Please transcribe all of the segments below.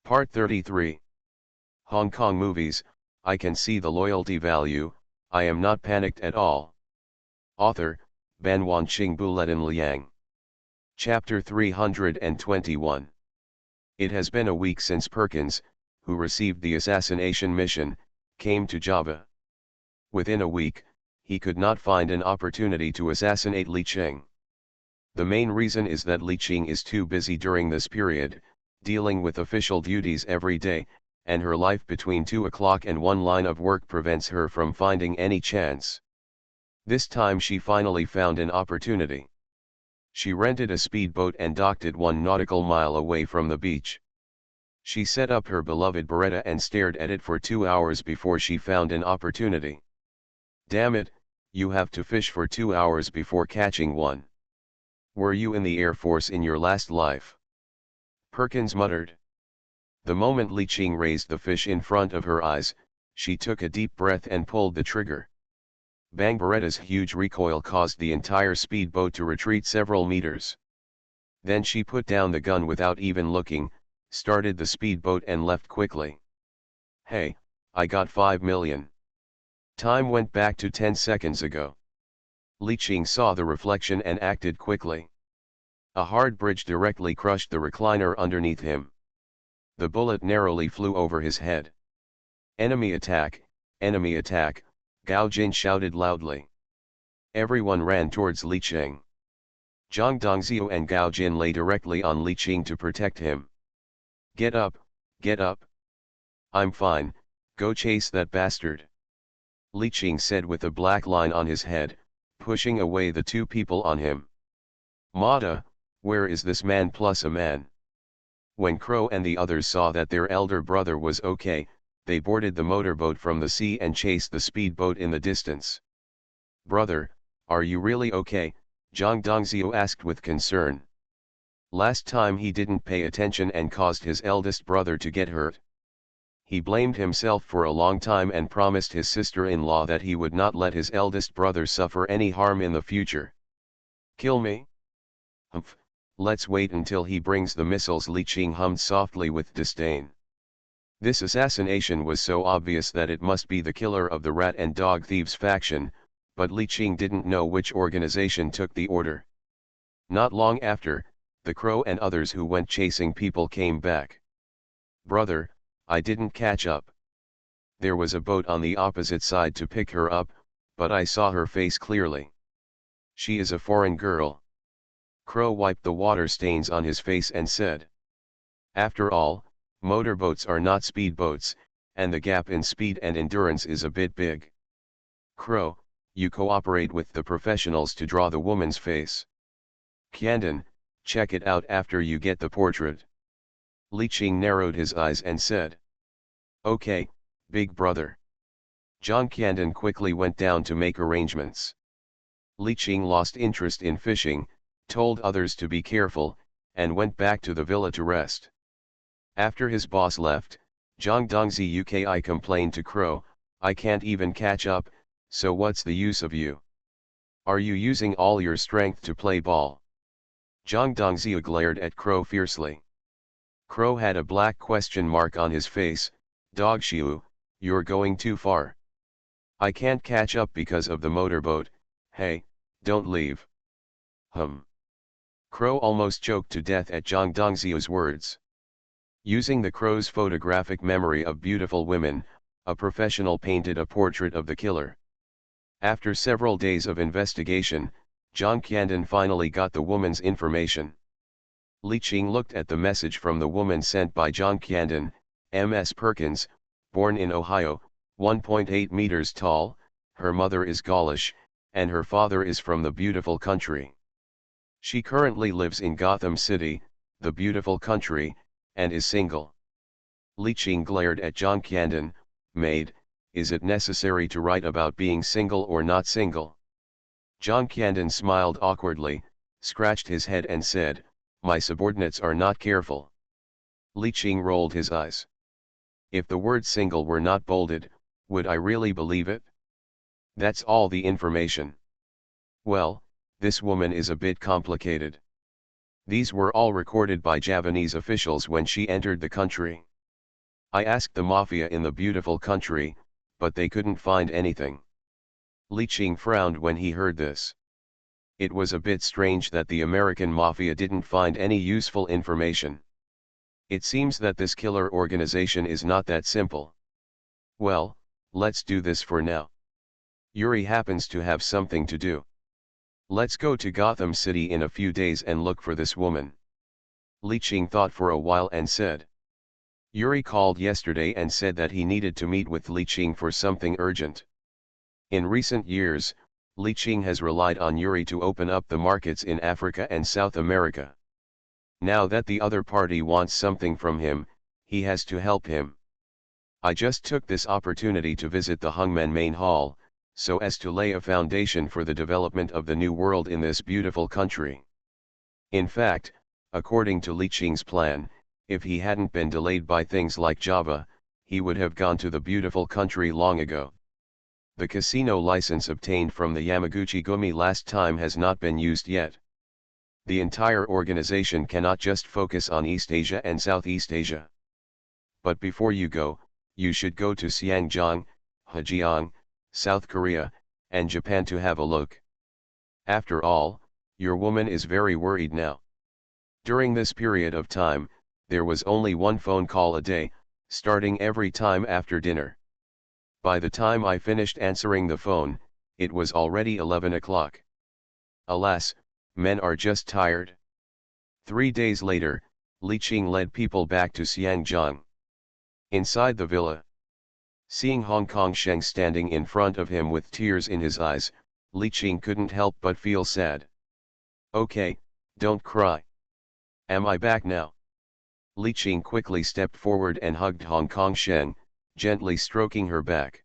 Part 33. Hong Kong movies, I can see the loyalty value, I am not panicked at all. Author, Ban Wanqing Buletin Liang. Chapter 321. It has been a week since Perkins, who received the assassination mission, came to Java. Within a week, he could not find an opportunity to assassinate Li Qing. The main reason is that Li Qing is too busy during this period, dealing with official duties every day, and her life between 2 o'clock and one line of work prevents her from finding any chance. This time she finally found an opportunity. She rented a speedboat and docked it 1 nautical mile away from the beach. She set up her beloved Beretta and stared at it for 2 hours before she found an opportunity. Damn it, you have to fish for 2 hours before catching one. Were you in the Air Force in your last life? Perkins muttered. The moment Li Qing raised the fish in front of her eyes, she took a deep breath and pulled the trigger. Bang! Beretta's huge recoil caused the entire speedboat to retreat several meters. Then she put down the gun without even looking, started the speedboat and left quickly. Hey, I got 5 million. Time went back to 10 seconds ago. Li Qing saw the reflection and acted quickly. A hard bridge directly crushed the recliner underneath him. The bullet narrowly flew over his head. Enemy attack, Gao Jin shouted loudly. Everyone ran towards Li Qing. Zhang Dongzhou and Gao Jin lay directly on Li Qing to protect him. Get up, get up. I'm fine, go chase that bastard. Li Qing said with a black line on his head, pushing away the 2 people on him. Mata, where is this man plus a man? When Crow and the others saw that their elder brother was okay, they boarded the motorboat from the sea and chased the speedboat in the distance. Brother, are you really okay? Zhang Dongzhou asked with concern. Last time he didn't pay attention and caused his eldest brother to get hurt. He blamed himself for a long time and promised his sister-in-law that he would not let his eldest brother suffer any harm in the future. Kill me? Humph, let's wait until he brings the missiles. Li Qing hummed softly with disdain. This assassination was so obvious that it must be the killer of the rat and dog thieves faction, but Li Qing didn't know which organization took the order. Not long after, the Crow and others who went chasing people came back. Brother, I didn't catch up. There was a boat on the opposite side to pick her up, but I saw her face clearly. She is a foreign girl. Crow wiped the water stains on his face and said. After all, motorboats are not speedboats, and the gap in speed and endurance is a bit big. Crow, you cooperate with the professionals to draw the woman's face. Qiandan, check it out after you get the portrait. Li Qing narrowed his eyes and said. Okay, big brother. Zhang Qiandan quickly went down to make arrangements. Li Qing lost interest in fishing, told others to be careful, and went back to the villa to rest. After his boss left, Zhang Dongzhi complained to Crow, I can't even catch up, so what's the use of you? Are you using all your strength to play ball? Zhang Dongzhi glared at Crow fiercely. Crow had a black question mark on his face. Dogshiu, you're going too far. I can't catch up because of the motorboat. Hey, don't leave. Crow almost choked to death at Zhang Dongzhi's words. Using the Crow's photographic memory of beautiful women, a professional painted a portrait of the killer. After several days of investigation, Zhang Qiandan finally got the woman's information. Li Qing looked at the message from the woman sent by Zhang Qiandan, M.S. Perkins, born in Ohio, 1.8 meters tall, her mother is Gaulish, and her father is from the beautiful country. She currently lives in Gotham City, the beautiful country, and is single. Li Qing glared at Zhang Qiandan, maid, is it necessary to write about being single or not single? Zhang Qiandan smiled awkwardly, scratched his head and said, my subordinates are not careful. Li Qing rolled his eyes. If the word single were not bolded, would I really believe it? That's all the information. Well, this woman is a bit complicated. These were all recorded by Javanese officials when she entered the country. I asked the mafia in the beautiful country, but they couldn't find anything. Li Qing frowned when he heard this. It was a bit strange that the American mafia didn't find any useful information. It seems that this killer organization is not that simple. Well, let's do this for now. Yuri happens to have something to do. Let's go to Gotham City in a few days and look for this woman. Li Qing thought for a while and said. Yuri called yesterday and said that he needed to meet with Li Qing for something urgent. In recent years, Li Qing has relied on Yuri to open up the markets in Africa and South America. Now that the other party wants something from him, he has to help him. I just took this opportunity to visit the Hungmen main hall, so as to lay a foundation for the development of the new world in this beautiful country. In fact, according to Li Qing's plan, if he hadn't been delayed by things like Java, he would have gone to the beautiful country long ago. The casino license obtained from the Yamaguchi Gumi last time has not been used yet. The entire organization cannot just focus on East Asia and Southeast Asia. But before you go, you should go to Xinjiang, Hejiang, South Korea, and Japan to have a look. After all, your woman is very worried now. During this period of time, there was only one phone call a day, starting every time after dinner. By the time I finished answering the phone, it was already 11 o'clock. Alas, men are just tired. 3 days later, Li Qing led people back to Xinjiang. Inside the villa, seeing Hong Kong Sheng standing in front of him with tears in his eyes, Li Qing couldn't help but feel sad. Okay, don't cry. Am I back now? Li Qing quickly stepped forward and hugged Hong Kong Sheng, gently stroking her back.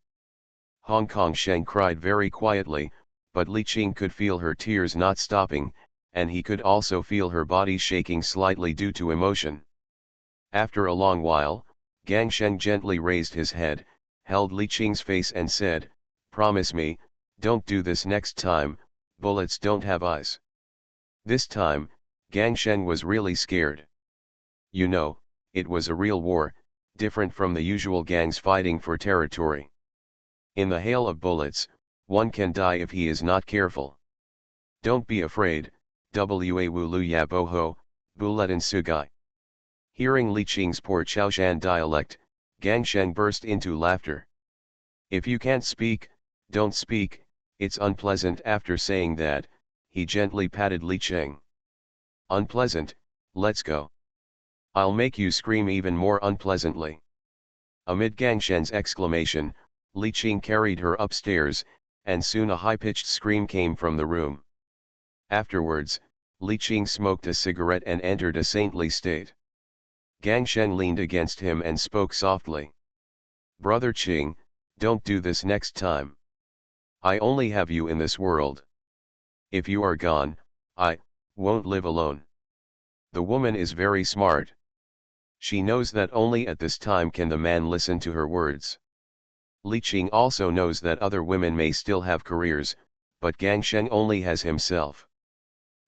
Hong Kong Sheng cried very quietly, but Li Qing could feel her tears not stopping, and he could also feel her body shaking slightly due to emotion. After a long while, Gang Sheng gently raised his head, held Li Qing's face and said, "Promise me, don't do this next time, bullets don't have eyes." This time, Gang Sheng was really scared. You know, it was a real war, different from the usual gangs fighting for territory. In the hail of bullets, one can die if he is not careful. Don't be afraid, wa wulu ya boho, buletin sugai. Hearing Li Qing's poor Chaoshan dialect, Gang Sheng burst into laughter. If you can't speak, don't speak, it's unpleasant. After saying that, he gently patted Li Qing. Unpleasant, let's go. I'll make you scream even more unpleasantly. Amid Gang Shen's exclamation, Li Qing carried her upstairs, and soon a high-pitched scream came from the room. Afterwards, Li Qing smoked a cigarette and entered a saintly state. Gang Shen leaned against him and spoke softly. Brother Qing, don't do this next time. I only have you in this world. If you are gone, I won't live alone. The woman is very smart. She knows that only at this time can the man listen to her words. Li Qing also knows that other women may still have careers, but Gang Shen only has himself.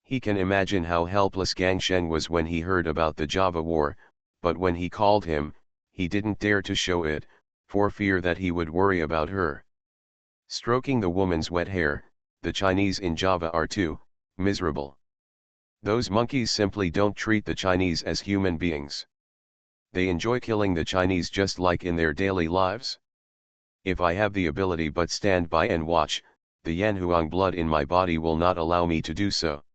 He can imagine how helpless Gang Shen was when he heard about the Java War, but when he called him, he didn't dare to show it, for fear that he would worry about her. Stroking the woman's wet hair, the Chinese in Java are too miserable. Those monkeys simply don't treat the Chinese as human beings. They enjoy killing the Chinese just like in their daily lives. If I have the ability but stand by and watch, the Yanhuang blood in my body will not allow me to do so.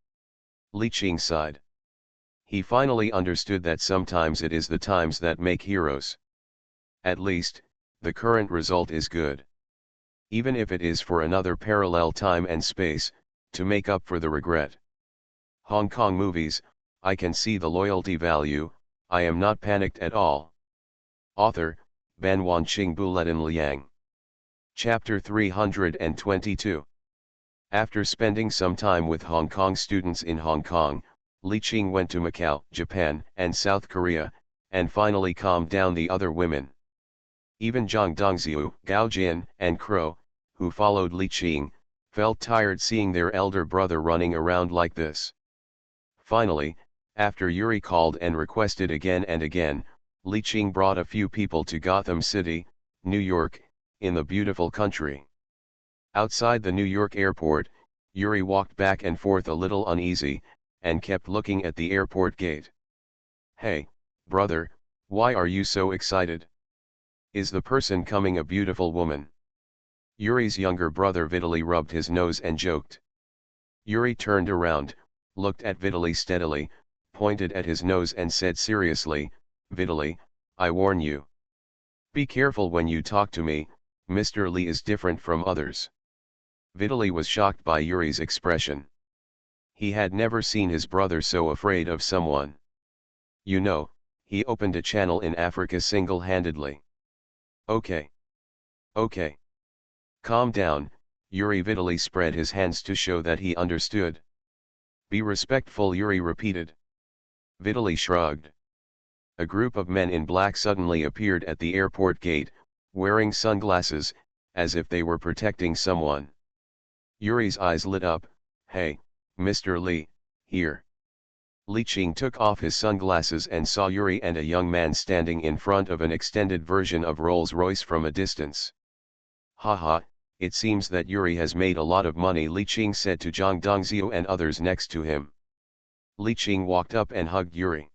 Li Qing sighed. He finally understood that sometimes it is the times that make heroes. At least, the current result is good. Even if it is for another parallel time and space, to make up for the regret. Hong Kong movies, I can see the loyalty value, I am not panicked at all. Author, Ban Wanqing Buletin Liang. Chapter 322. After spending some time with Hong Kong students in Hong Kong, Li Qing went to Macau, Japan, and South Korea, and finally calmed down the other women. Even Zhang Dongxiu, Gao Jin, and Crow, who followed Li Qing, felt tired seeing their elder brother running around like this. Finally, after Yuri called and requested again and again, Li Qing brought a few people to Gotham City, New York, in the beautiful country. Outside the New York airport, Yuri walked back and forth a little uneasy, and kept looking at the airport gate. "Hey, brother, why are you so excited? Is the person coming a beautiful woman?" Yuri's younger brother Vitaly rubbed his nose and joked. Yuri turned around, looked at Vitaly steadily, pointed at his nose and said seriously, "Vitaly, I warn you. Be careful when you talk to me, Mr. Li is different from others." Vitaly was shocked by Yuri's expression. He had never seen his brother so afraid of someone. You know, he opened a channel in Africa single-handedly. "Okay. Okay. Calm down," Yuri Vitaly spread his hands to show that he understood. "Be respectful," Yuri repeated. Vitaly shrugged. A group of men in black suddenly appeared at the airport gate, wearing sunglasses, as if they were protecting someone. Yuri's eyes lit up. "Hey, Mr. Li, here." Li Qing took off his sunglasses and saw Yuri and a young man standing in front of an extended version of Rolls-Royce from a distance. "Haha, it seems that Yuri has made a lot of money," Li Qing said to Zhang Dongzhou and others next to him. Li Qing walked up and hugged Yuri.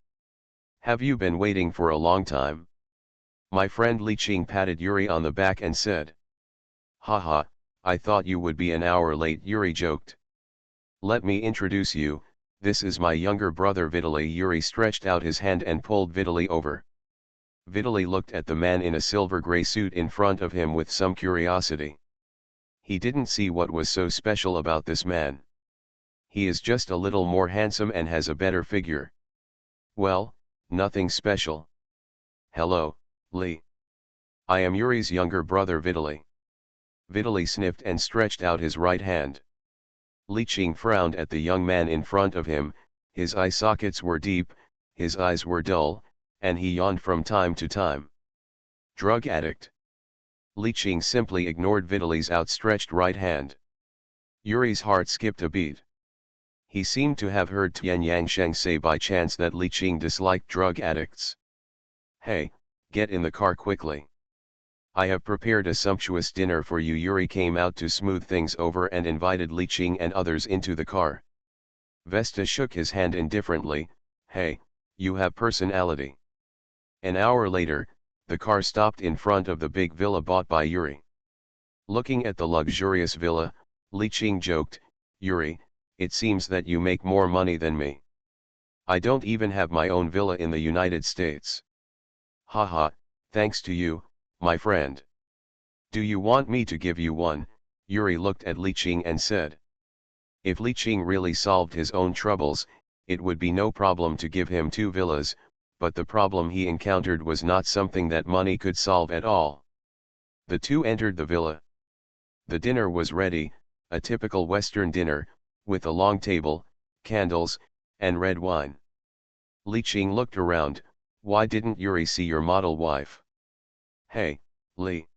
"Have you been waiting for a long time?" My friend Li Qing patted Yuri on the back and said. "Haha, I thought you would be an hour late," Yuri joked. "Let me introduce you, this is my younger brother Vitaly." Yuri stretched out his hand and pulled Vitaly over. Vitaly looked at the man in a silver gray suit in front of him with some curiosity. He didn't see what was so special about this man. He is just a little more handsome and has a better figure. Well, nothing special. "Hello, Li. I am Yuri's younger brother Vitaly." Vitaly sniffed and stretched out his right hand. Li Qing frowned at the young man in front of him, his eye sockets were deep, his eyes were dull, and he yawned from time to time. "Drug addict." Li Qing simply ignored Vitaly's outstretched right hand. Yuri's heart skipped a beat. He seemed to have heard Tian Yangsheng say by chance that Li Qing disliked drug addicts. "Hey, get in the car quickly. I have prepared a sumptuous dinner for you." Yuri came out to smooth things over and invited Li Qing and others into the car. Vesta shook his hand indifferently. "Hey, you have personality." An hour later, the car stopped in front of the big villa bought by Yuri. Looking at the luxurious villa, Li Qing joked, "Yuri, it seems that you make more money than me. I don't even have my own villa in the United States." "Haha, thanks to you, my friend. Do you want me to give you one?" Yuri looked at Li Qing and said. If Li Qing really solved his own troubles, it would be no problem to give him 2 villas, but the problem he encountered was not something that money could solve at all. The two entered the villa. The dinner was ready, a typical Western dinner, with a long table, candles, and red wine. Li Qing looked around. "Why didn't Yuri see your model wife?" "Hey, Li."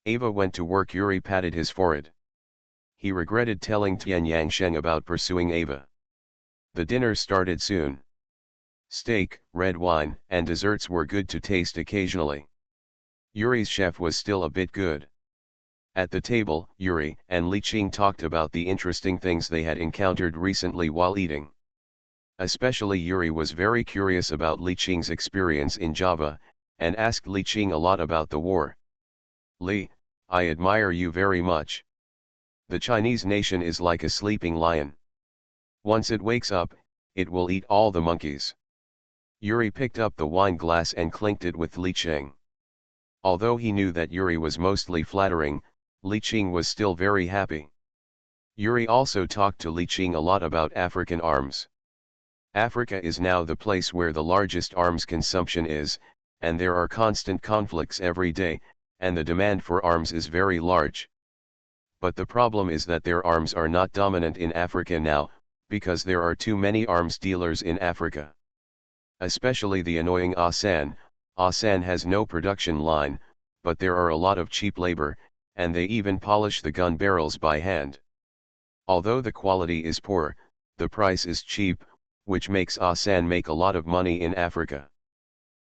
Ava went to work. Yuri patted his forehead. He regretted telling Tian Yangsheng about pursuing Ava. The dinner started soon. Steak, red wine, and desserts were good to taste occasionally. Yuri's chef was still a bit good. At the table, Yuri and Li Qing talked about the interesting things they had encountered recently while eating. Especially Yuri was very curious about Li Qing's experience in Java, and asked Li Qing a lot about the war. "Li, I admire you very much. The Chinese nation is like a sleeping lion. Once it wakes up, it will eat all the monkeys." Yuri picked up the wine glass and clinked it with Li Qing. Although he knew that Yuri was mostly flattering, Li Qing was still very happy. Yuri also talked to Li Qing a lot about African arms. Africa is now the place where the largest arms consumption is, and there are constant conflicts every day, and the demand for arms is very large. But the problem is that their arms are not dominant in Africa now, because there are too many arms dealers in Africa. Especially the annoying Asan. Asan has no production line, but there are a lot of cheap labor, and they even polish the gun barrels by hand. Although the quality is poor, the price is cheap, which makes Asan make a lot of money in Africa.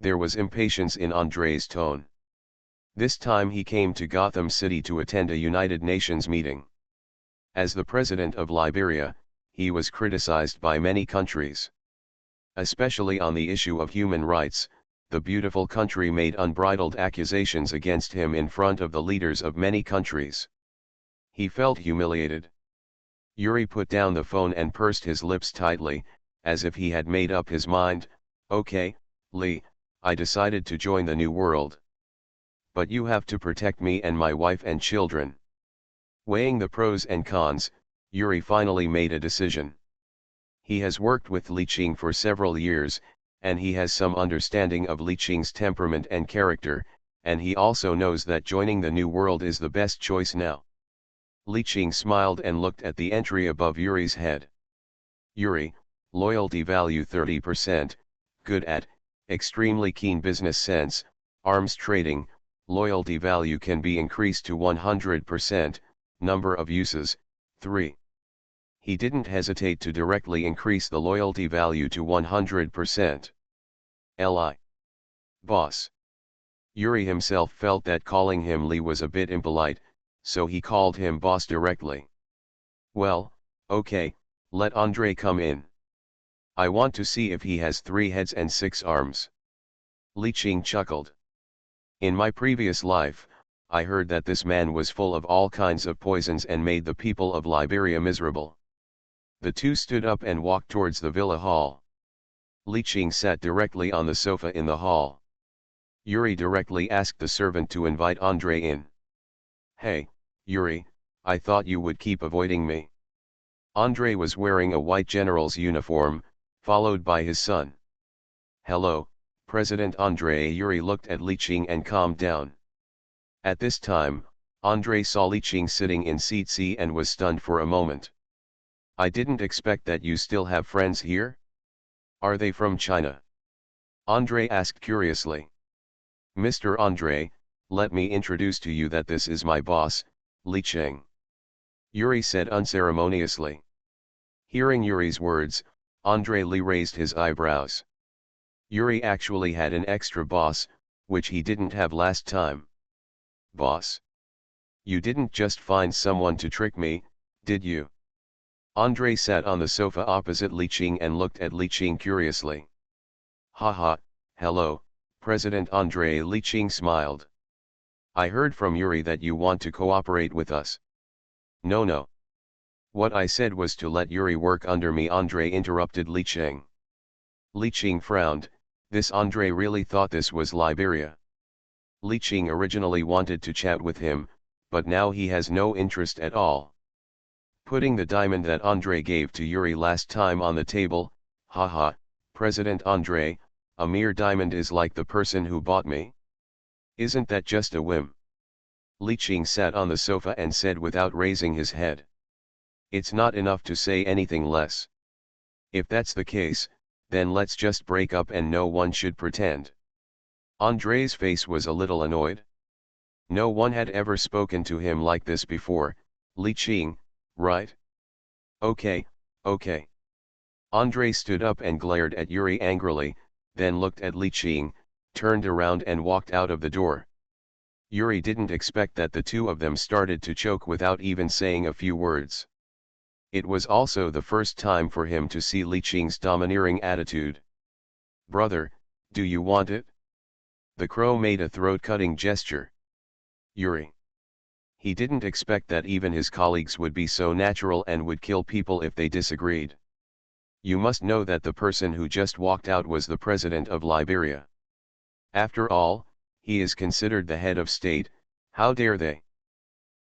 There was impatience in Andre's tone. This time he came to Gotham City to attend a United Nations meeting. As the president of Liberia, he was criticized by many countries. Especially on the issue of human rights, the beautiful country made unbridled accusations against him in front of the leaders of many countries. He felt humiliated. Yuri put down the phone and pursed his lips tightly, as if he had made up his mind. Okay, Lee, I decided to join the New World. But you have to protect me and my wife and children. Weighing the pros and cons, Yuri finally made a decision. He has worked with Li Qing for several years, and he has some understanding of Li Qing's temperament and character, and he also knows that joining the New World is the best choice now. Li Qing smiled and looked at the entry above Yuri's head. Yuri, loyalty value 30%, good at, extremely keen business sense, arms trading, loyalty value can be increased to 100%, number of uses, 3. He didn't hesitate to directly increase the loyalty value to 100%. Li. Boss. Yuri himself felt that calling him Lee was a bit impolite, so he called him boss directly. Well, okay, let Andre come in. I want to see if he has 3 heads and 6 arms. Li Qing chuckled. In my previous life, I heard that this man was full of all kinds of poisons and made the people of Liberia miserable. The two stood up and walked towards the villa hall. Li Qing sat directly on the sofa in the hall. Yuri directly asked the servant to invite Andre in. Hey, Yuri, I thought you would keep avoiding me. Andre was wearing a white general's uniform, followed by his son. Hello, President Andre. Yuri looked at Li Qing and calmed down. At this time, Andre saw Li Qing sitting in seat C and was stunned for a moment. I didn't expect that you still have friends here? Are they from China? Andre asked curiously. Mr. Andre, let me introduce to you that this is my boss, Li Qing. Yuri said unceremoniously. Hearing Yuri's words, Andre Lee raised his eyebrows. Yuri actually had an extra boss, which he didn't have last time. Boss? You didn't just find someone to trick me, did you? Andre sat on the sofa opposite Li Qing and looked at Li Qing curiously. Haha, hello, President Andre. Li Qing smiled. I heard from Yuri that you want to cooperate with us. No. What I said was to let Yuri work under me. Andre interrupted Li Qing. Li Qing frowned. This Andre really thought this was Liberia. Li Qing originally wanted to chat with him, but now he has no interest at all. Putting the diamond that Andre gave to Yuri last time on the table, haha, President Andre, a mere diamond is like the person who bought me? Isn't that just a whim? Li Qing sat on the sofa and said without raising his head. It's not enough to say anything less. If that's the case, then let's just break up and no one should pretend. Andre's face was a little annoyed. No one had ever spoken to him like this before. Li Qing, right? Okay. Andre stood up and glared at Yuri angrily, then looked at Li Qing, turned around and walked out of the door. Yuri didn't expect that the two of them started to choke without even saying a few words. It was also the first time for him to see Li Qing's domineering attitude. Brother, do you want it? The crow made a throat-cutting gesture. Yuri. He didn't expect that even his colleagues would be so natural and would kill people if they disagreed. You must know that the person who just walked out was the president of Liberia. After all, he is considered the head of state. How dare they?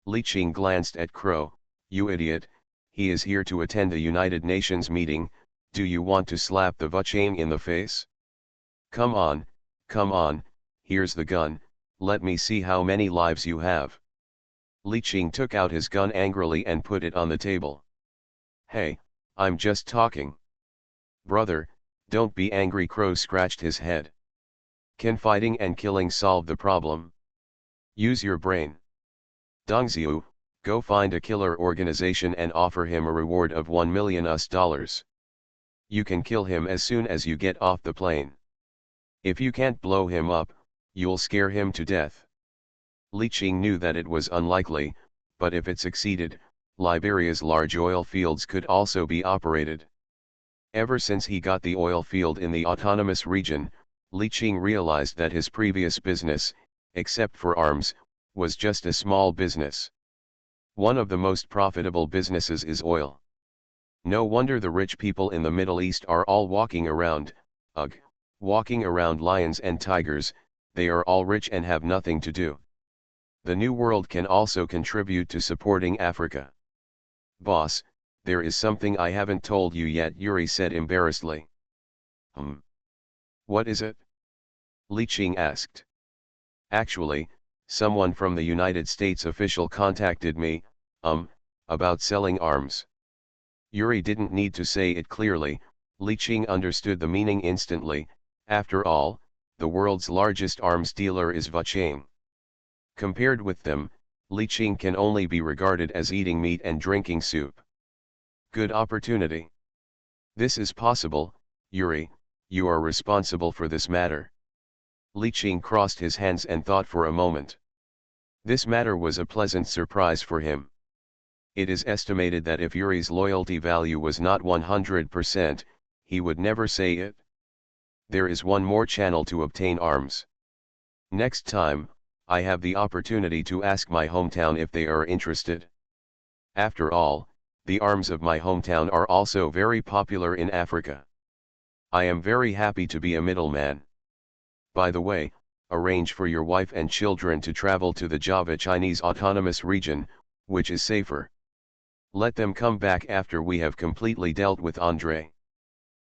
Li Qing glanced at Crow. You idiot, he is here to attend a United Nations meeting. Do you want to slap the Vuchain in the face? Come on, here's the gun, let me see how many lives you have. Li Qing took out his gun angrily and put it on the table. Hey, I'm just talking. Brother, don't be angry. Crow scratched his head. Can fighting and killing solve the problem? Use your brain. Dongxiu, go find a killer organization and offer him a reward of $1 million. You can kill him as soon as you get off the plane. If you can't blow him up, you'll scare him to death. Li Qing knew that it was unlikely, but if it succeeded, Liberia's large oil fields could also be operated. Ever since he got the oil field in the autonomous region, Li Qing realized that his previous business, except for arms, was just a small business. One of the most profitable businesses is oil. No wonder the rich people in the Middle East are all walking around lions and tigers. They are all rich and have nothing to do. The New World can also contribute to supporting Africa. Boss, there is something I haven't told you yet, Yuri said embarrassedly. What is it? Li Qing asked. Actually, someone from the United States official contacted me, about selling arms. Yuri didn't need to say it clearly. Li Qing understood the meaning instantly. After all, the world's largest arms dealer is Vachang. Compared with them, Li Qing can only be regarded as eating meat and drinking soup. Good opportunity. This is possible, Yuri, you are responsible for this matter. Li Qing crossed his hands and thought for a moment. This matter was a pleasant surprise for him. It is estimated that if Yuri's loyalty value was not 100%, he would never say it. There is one more channel to obtain arms. Next time, I have the opportunity to ask my hometown if they are interested. After all, the arms of my hometown are also very popular in Africa. I am very happy to be a middleman. By the way, arrange for your wife and children to travel to the Java Chinese Autonomous Region, which is safer. Let them come back after we have completely dealt with Andrei.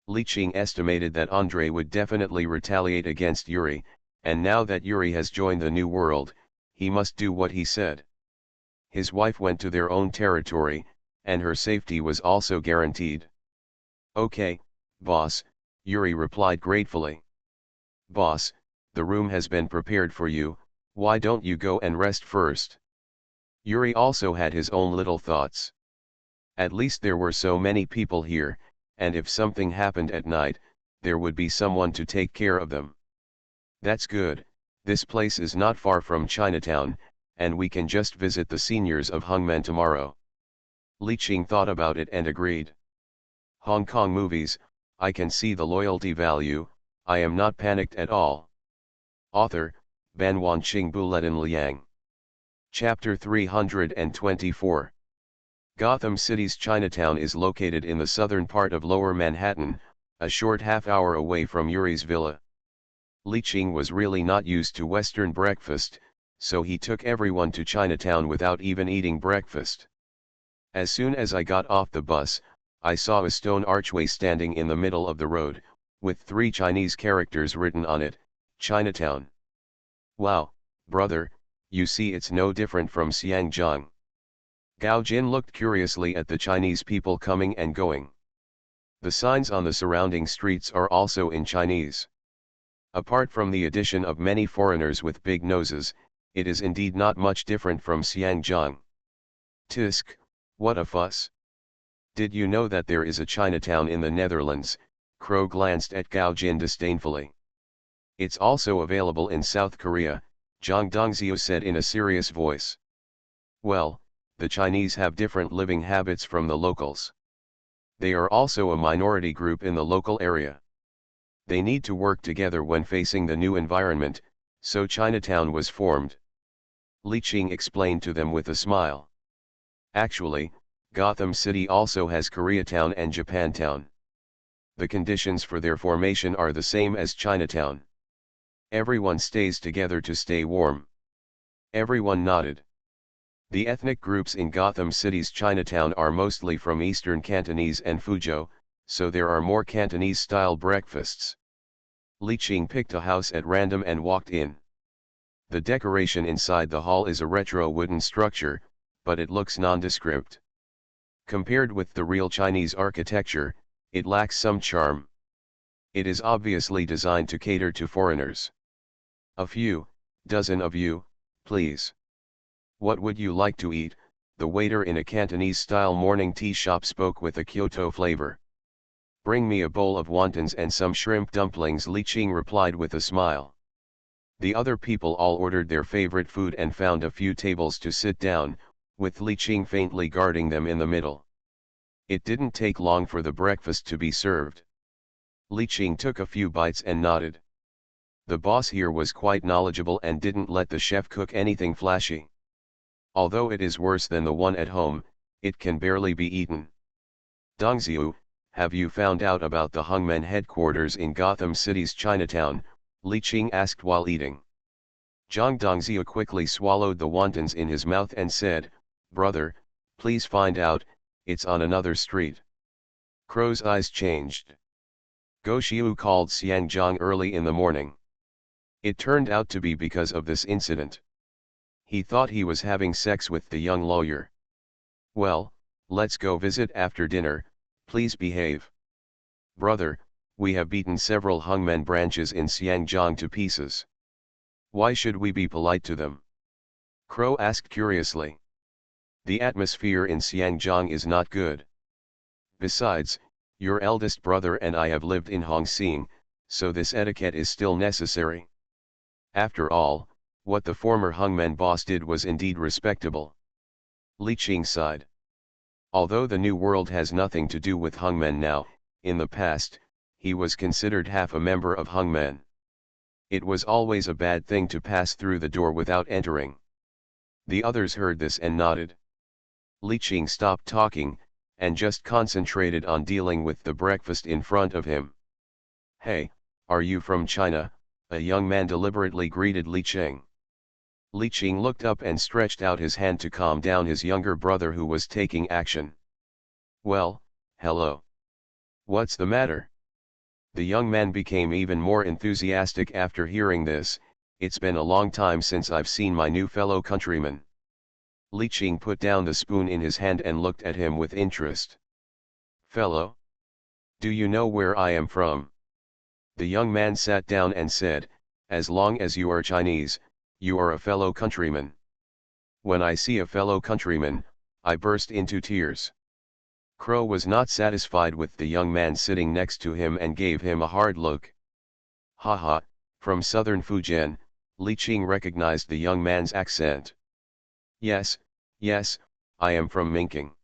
Li Qing estimated that Andrei would definitely retaliate against Yuri, and now that Yuri has joined the New World, he must do what he said. His wife went to their own territory, and her safety was also guaranteed. Okay, boss, Yuri replied gratefully. Boss, the room has been prepared for you, why don't you go and rest first? Yuri also had his own little thoughts. At least there were so many people here, and if something happened at night, there would be someone to take care of them. That's good, this place is not far from Chinatown, and we can just visit the seniors of Hongmen tomorrow. Li Qing thought about it and agreed. Hong Kong movies, I can see the loyalty value, I am not panicked at all. Author, Ban Wanqing Buletin Liang. Chapter 324. Gotham City's Chinatown is located in the southern part of Lower Manhattan, a short half-hour away from Yuri's villa. Li Qing was really not used to Western breakfast, so he took everyone to Chinatown without even eating breakfast. As soon as I got off the bus, I saw a stone archway standing in the middle of the road, with 3 Chinese characters written on it, Chinatown. Wow, brother, you see it's no different from Xiangjiang. Gao Jin looked curiously at the Chinese people coming and going. The signs on the surrounding streets are also in Chinese. Apart from the addition of many foreigners with big noses, it is indeed not much different from Xiangjiang. Tisk, what a fuss. Did you know that there is a Chinatown in the Netherlands? Crow glanced at Gao Jin disdainfully. It's also available in South Korea, Zhang Dongzhou said in a serious voice. Well, the Chinese have different living habits from the locals. They are also a minority group in the local area. They need to work together when facing the new environment, so Chinatown was formed. Li Qing explained to them with a smile. Actually, Gotham City also has Koreatown and Japantown. The conditions for their formation are the same as Chinatown. Everyone stays together to stay warm. Everyone nodded. The ethnic groups in Gotham City's Chinatown are mostly from Eastern Cantonese and Fuzhou, so there are more Cantonese-style breakfasts. Li Qing picked a house at random and walked in. The decoration inside the hall is a retro wooden structure, but it looks nondescript. Compared with the real Chinese architecture, it lacks some charm. It is obviously designed to cater to foreigners. A few dozen of you, please. What would you like to eat? The waiter in a Cantonese-style morning tea shop spoke with a Kyoto flavor. Bring me a bowl of wontons and some shrimp dumplings, Li Qing replied with a smile. The other people all ordered their favorite food and found a few tables to sit down, with Li Qing faintly guarding them in the middle. It didn't take long for the breakfast to be served. Li Qing took a few bites and nodded. The boss here was quite knowledgeable and didn't let the chef cook anything flashy. Although it is worse than the one at home, it can barely be eaten. Dongziu, have you found out about the Hungmen headquarters in Gotham City's Chinatown? Li Qing asked while eating. Zhang Dongziu quickly swallowed the wontons in his mouth and said, "Brother, please find out, it's on another street." Crow's eyes changed. Go Xiu called Xiang Zhang early in the morning. It turned out to be because of this incident. He thought he was having sex with the young lawyer. "Well, let's go visit after dinner, please behave." "Brother, we have beaten several Hungmen branches in Xiangjiang to pieces. Why should we be polite to them?" Crow asked curiously. "The atmosphere in Xiangjiang is not good. Besides, your eldest brother and I have lived in Hongxing, so this etiquette is still necessary. After all, what the former Hungmen boss did was indeed respectable." Li Qing sighed. Although the new world has nothing to do with Hungmen now, in the past, he was considered half a member of Hungmen. It was always a bad thing to pass through the door without entering. The others heard this and nodded. Li Qing stopped talking, and just concentrated on dealing with the breakfast in front of him. "Hey, are you from China?" a young man deliberately greeted Li Qing. Li Qing looked up and stretched out his hand to calm down his younger brother who was taking action. "Well, hello. What's the matter?" The young man became even more enthusiastic after hearing this. "It's been a long time since I've seen my new fellow countryman." Li Qing put down the spoon in his hand and looked at him with interest. "Fellow? Do you know where I am from?" The young man sat down and said, "As long as you are Chinese, you are a fellow countryman. When I see a fellow countryman, I burst into tears." Crow was not satisfied with the young man sitting next to him and gave him a hard look. "Haha, from southern Fujian," Li Qing recognized the young man's accent. Yes, I am from Minking."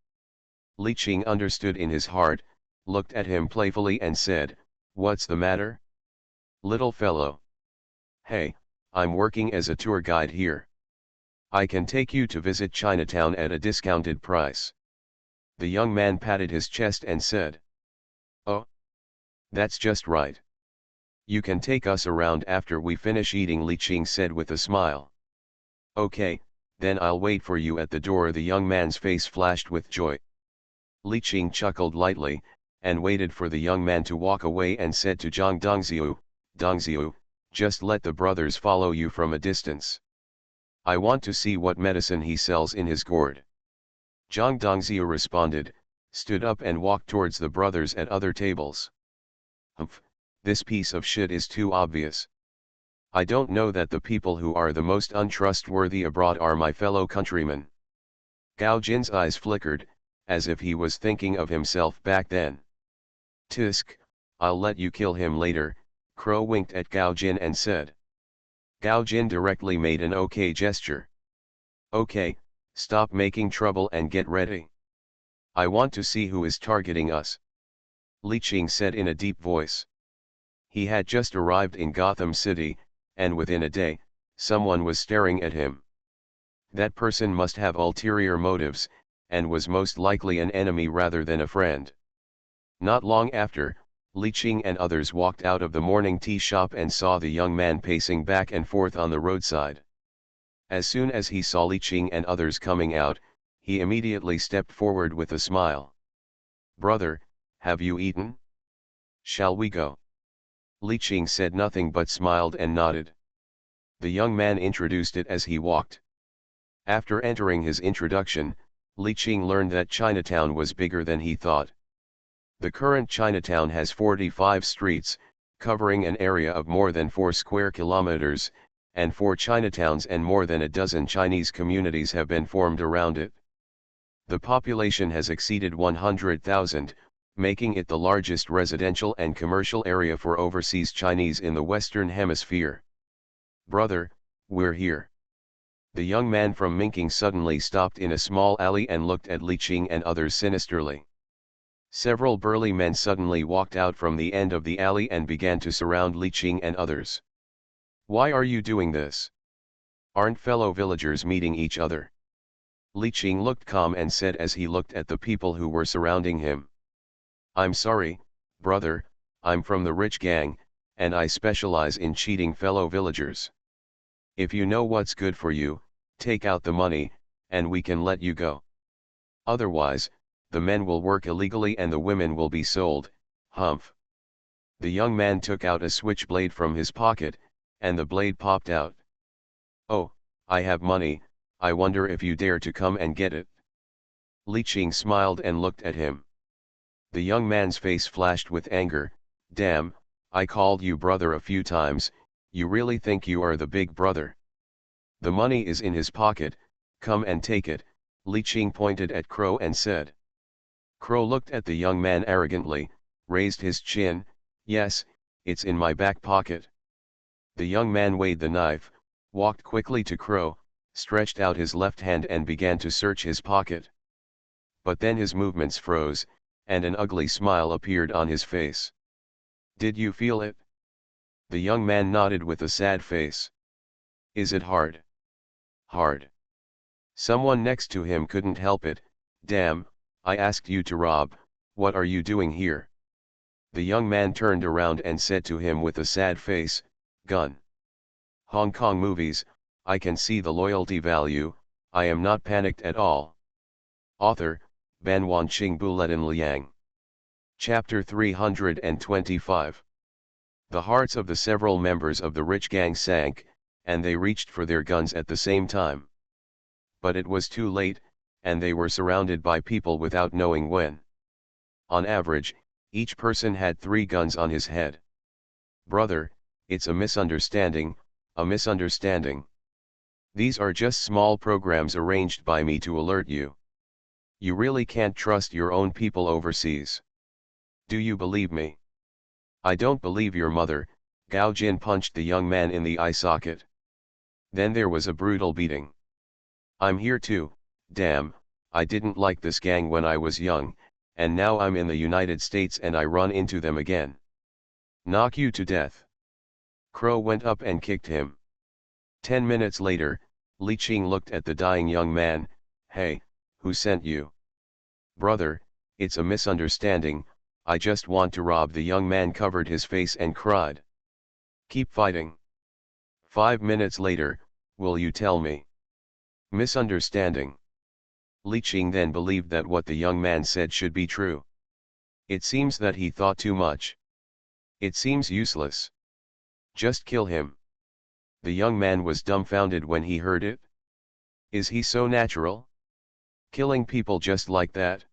Li Qing understood in his heart, looked at him playfully and said, "What's the matter? Little fellow. Hey, I'm working as a tour guide here. I can take you to visit Chinatown at a discounted price." The young man patted his chest and said, "Oh, that's just right. You can take us around after we finish eating," Li Qing said with a smile. "Okay, then I'll wait for you at the door." The young man's face flashed with joy. Li Qing chuckled lightly, and waited for the young man to walk away and said to Zhang Dongziu, "Dongziu, just let the brothers follow you from a distance. I want to see what medicine he sells in his gourd." Zhang Dongziu responded, stood up and walked towards the brothers at other tables. "Humph, this piece of shit is too obvious. I don't know that the people who are the most untrustworthy abroad are my fellow countrymen." Gao Jin's eyes flickered, as if he was thinking of himself back then. "Tisk, I'll let you kill him later," Crow winked at Gao Jin and said. Gao Jin directly made an okay gesture. "Okay, stop making trouble and get ready. I want to see who is targeting us," Li Qing said in a deep voice. He had just arrived in Gotham City, and within a day, someone was staring at him. That person must have ulterior motives, and was most likely an enemy rather than a friend. Not long after, Li Qing and others walked out of the morning tea shop and saw the young man pacing back and forth on the roadside. As soon as he saw Li Qing and others coming out, he immediately stepped forward with a smile. "Brother, have you eaten? Shall we go?" Li Qing said nothing but smiled and nodded. The young man introduced it as he walked. After entering his introduction, Li Qing learned that Chinatown was bigger than he thought. The current Chinatown has 45 streets, covering an area of more than 4 square kilometers, and 4 Chinatowns and more than a dozen Chinese communities have been formed around it. The population has exceeded 100,000, making it the largest residential and commercial area for overseas Chinese in the Western Hemisphere. "Brother, we're here." The young man from Minking suddenly stopped in a small alley and looked at Li Qing and others sinisterly. Several burly men suddenly walked out from the end of the alley and began to surround Li Qing and others. "Why are you doing this? Aren't fellow villagers meeting each other?" Li Qing looked calm and said as he looked at the people who were surrounding him. "I'm sorry, brother, I'm from the rich gang, and I specialize in cheating fellow villagers. If you know what's good for you, take out the money, and we can let you go. Otherwise, the men will work illegally and the women will be sold." Humph. The young man took out a switchblade from his pocket, and the blade popped out. "Oh, I have money, I wonder if you dare to come and get it." Li Qing smiled and looked at him. The young man's face flashed with anger. "Damn, I called you brother a few times, you really think you are the big brother? The money is in his pocket, come and take it." Li Qing pointed at Crow and said. Crow looked at the young man arrogantly, raised his chin. "Yes, it's in my back pocket." The young man weighed the knife, walked quickly to Crow, stretched out his left hand and began to search his pocket. But then his movements froze, and an ugly smile appeared on his face. "Did you feel it?" The young man nodded with a sad face. "Is it hard?" "Hard." Someone next to him couldn't help it. "Damn, I asked you to rob, what are you doing here?" The young man turned around and said to him with a sad face, "Gun." Hong Kong movies, I can see the loyalty value, I am not panicked at all. Author, Ban Wanqing Buletin Liang. Chapter 325. The hearts of the several members of the rich gang sank, and they reached for their guns at the same time. But it was too late, and they were surrounded by people without knowing when. On average, each person had 3 guns on his head. "Brother, it's a misunderstanding, a misunderstanding. These are just small programs arranged by me to alert you. You really can't trust your own people overseas. Do you believe me?" "I don't believe your mother." Gao Jin punched the young man in the eye socket. Then there was a brutal beating. "I'm here too, damn, I didn't like this gang when I was young, and now I'm in the United States and I run into them again. Knock you to death." Crow went up and kicked him. 10 minutes later, Li Qing looked at the dying young man. "Hey, who sent you?" "Brother, it's a misunderstanding, I just want to rob." The young man covered his face and cried. "Keep fighting." 5 minutes later, "Will you tell me?" "Misunderstanding." Li Qing then believed that what the young man said should be true. It seems that he thought too much. It seems useless. Just kill him. The young man was dumbfounded when he heard it. Is he so natural? Killing people just like that?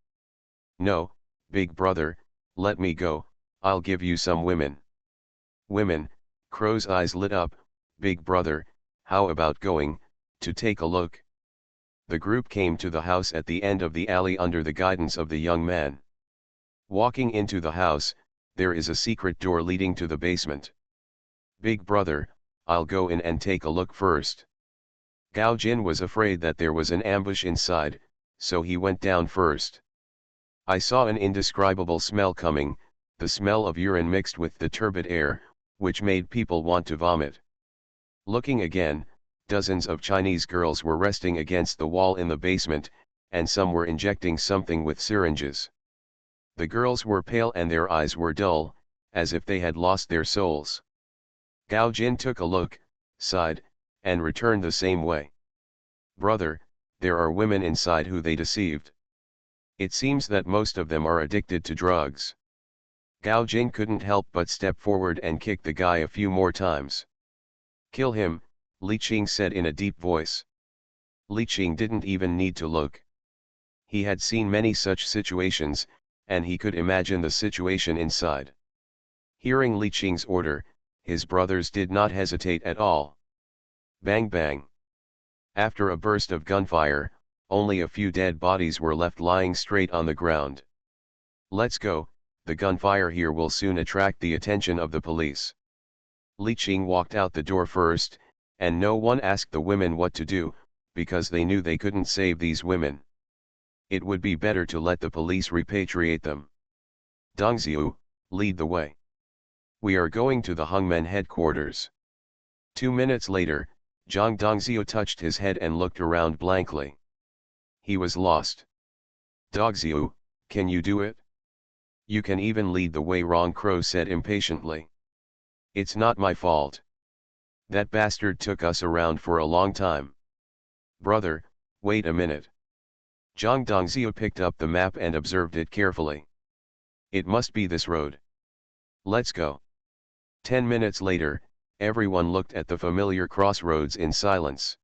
"No, big brother, let me go, I'll give you some women." "Women?" Crow's eyes lit up. "Big brother, how about going, to take a look?" The group came to the house at the end of the alley under the guidance of the young man. Walking into the house, there is a secret door leading to the basement. "Big brother, I'll go in and take a look first." Gao Jin was afraid that there was an ambush inside, so he went down first. I saw an indescribable smell coming, the smell of urine mixed with the turbid air, which made people want to vomit. Looking again, dozens of Chinese girls were resting against the wall in the basement, and some were injecting something with syringes. The girls were pale and their eyes were dull, as if they had lost their souls. Gao Jin took a look, sighed, and returned the same way. "Brother, there are women inside who they deceived. It seems that most of them are addicted to drugs." Gao Jin couldn't help but step forward and kick the guy a few more times. "Kill him," Li Qing said in a deep voice. Li Qing didn't even need to look. He had seen many such situations, and he could imagine the situation inside. Hearing Li Qing's order, his brothers did not hesitate at all. Bang bang. After a burst of gunfire, only a few dead bodies were left lying straight on the ground. Let's go, the gunfire here will soon attract the attention of the police. Li Qing walked out the door first, and no one asked the women what to do, because they knew they couldn't save these women. It would be better to let the police repatriate them. Dongxiu, lead the way. We are going to the Hungmen headquarters. 2 minutes later, Zhang Dongxiu touched his head and looked around blankly. He was lost. Dongxiu, can you do it? You can even lead the way, Rong Crow said impatiently. It's not my fault. That bastard took us around for a long time. Brother, wait a minute. Zhang Dongxiu picked up the map and observed it carefully. It must be this road. Let's go. 10 minutes later, everyone looked at the familiar crossroads in silence.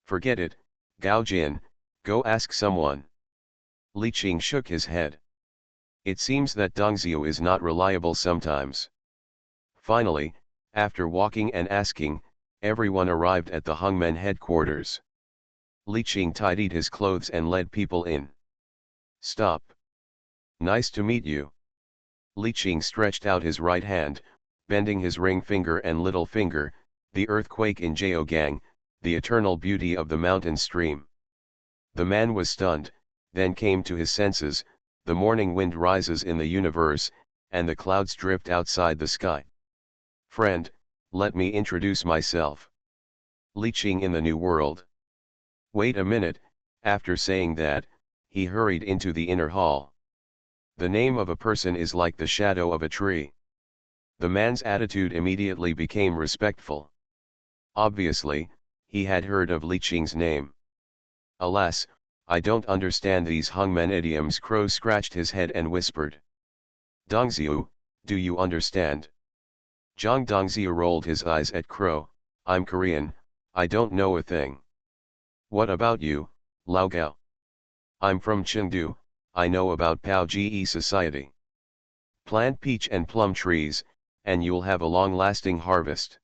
Forget it, Gao Jin, go ask someone. Li Qing shook his head. It seems that Dongxiu is not reliable sometimes. Finally, after walking and asking, everyone arrived at the Hungmen headquarters. Li Qing tidied his clothes and led people in. Stop. Nice to meet you. Li Qing stretched out his right hand, bending his ring finger and little finger, the earthquake in Jiaogang, the eternal beauty of the mountain stream. The man was stunned, then came to his senses. The morning wind rises in the universe, and the clouds drift outside the sky. Friend, let me introduce myself. Li Qing in the New World. Wait a minute, after saying that, he hurried into the inner hall. The name of a person is like the shadow of a tree. The man's attitude immediately became respectful. Obviously, he had heard of Li Qing's name. Alas, I don't understand these Hungmen idioms. Crow scratched his head and whispered. Dongxiu, do you understand? Zhang Dongxiu rolled his eyes at Crow. I'm Korean, I don't know a thing. What about you, Lao Gao? I'm from Chengdu, I know about Pao Ge society. Plant peach and plum trees, and you'll have a long-lasting harvest.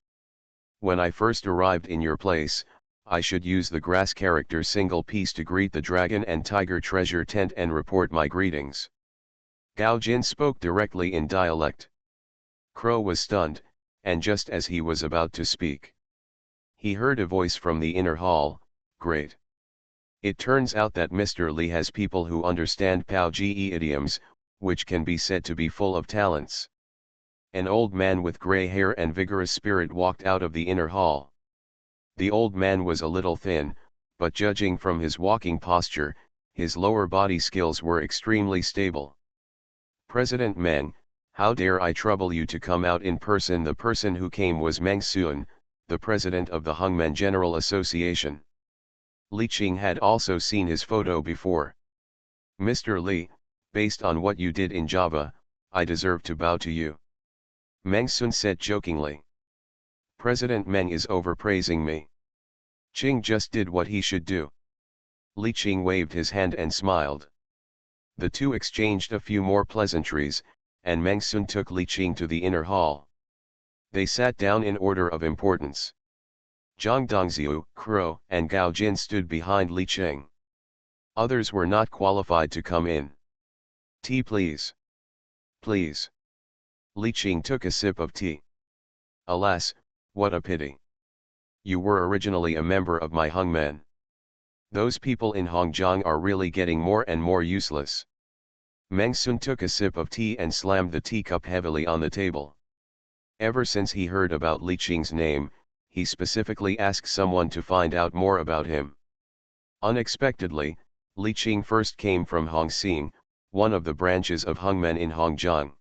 When I first arrived in your place, I should use the grass character single piece to greet the dragon and tiger treasure tent and report my greetings. Gao Jin spoke directly in dialect. Crow was stunned, and just as he was about to speak, he heard a voice from the inner hall. Great. It turns out that Mr. Li has people who understand Pao Ge idioms, which can be said to be full of talents. An old man with gray hair and vigorous spirit walked out of the inner hall. The old man was a little thin, but judging from his walking posture, his lower body skills were extremely stable. President Meng, how dare I trouble you to come out in person? The person who came was Meng Suan, the president of the Hungmen General Association. Li Qing had also seen his photo before. Mr. Li, based on what you did in Java, I deserve to bow to you. Meng Suan said jokingly. President Meng is overpraising me. Qing just did what he should do. Li Qing waved his hand and smiled. The two exchanged a few more pleasantries, and Meng Suan took Li Qing to the inner hall. They sat down in order of importance. Zhang Dongxiu, Crow, and Gao Jin stood behind Li Qing. Others were not qualified to come in. Tea please. Please. Li Qing took a sip of tea. Alas, what a pity. You were originally a member of my Hungmen. Those people in Hongjiang are really getting more and more useless. Meng Suan took a sip of tea and slammed the teacup heavily on the table. Ever since he heard about Li Qing's name, he specifically asked someone to find out more about him. Unexpectedly, Li Qing first came from Hongxing, one of the branches of Hungmen in Hongjiang.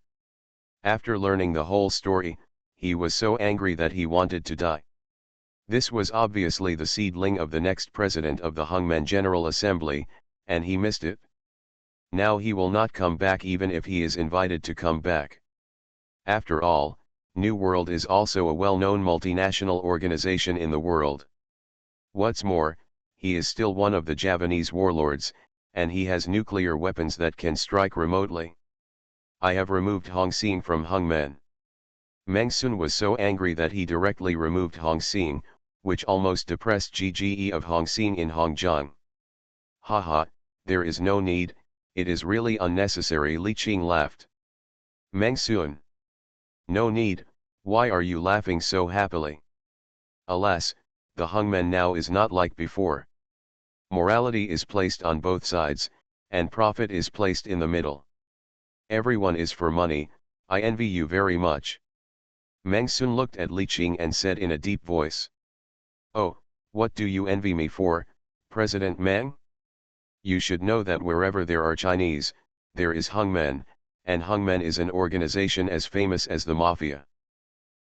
After learning the whole story, he was so angry that he wanted to die. This was obviously the seedling of the next president of the Hungmen General Assembly, and he missed it. Now he will not come back even if he is invited to come back. After all, New World is also a well-known multinational organization in the world. What's more, he is still one of the Javanese warlords, and he has nuclear weapons that can strike remotely. I have removed Hongxing from Hungmen. Meng Suan was so angry that he directly removed Hongxing, which almost depressed GGE of Hongxing in Hongjiang. Haha, there is no need, It is really unnecessary, Li Qing laughed. Meng Sun. No need, why are you laughing so happily? Alas, the hangman now is not like before. Morality is placed on both sides, and profit is placed in the middle. Everyone is for money, I envy you very much. Meng Sun looked at Li Qing and said in a deep voice. Oh, what do you envy me for, President Meng? You should know that wherever there are Chinese, there is hangman, and hangman is an organization as famous as the mafia.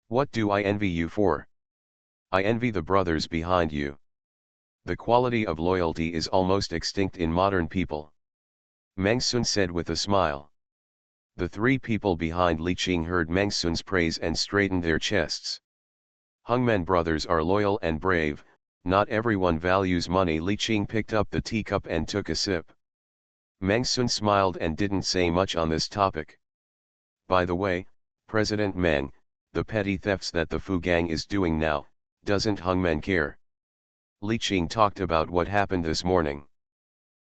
What do I envy you for? I envy the brothers behind you. The quality of loyalty is almost extinct in modern people. Meng Sun said with a smile. The three people behind Li Qing heard Meng Sun's praise and straightened their chests. Hangman brothers are loyal and brave, not everyone values money. Li Qing picked up the teacup and took a sip. Meng Sun smiled and didn't say much on this topic. By the way, President Meng, the petty thefts that the Fu gang is doing now, doesn't hangman care? Li Qing talked about what happened this morning.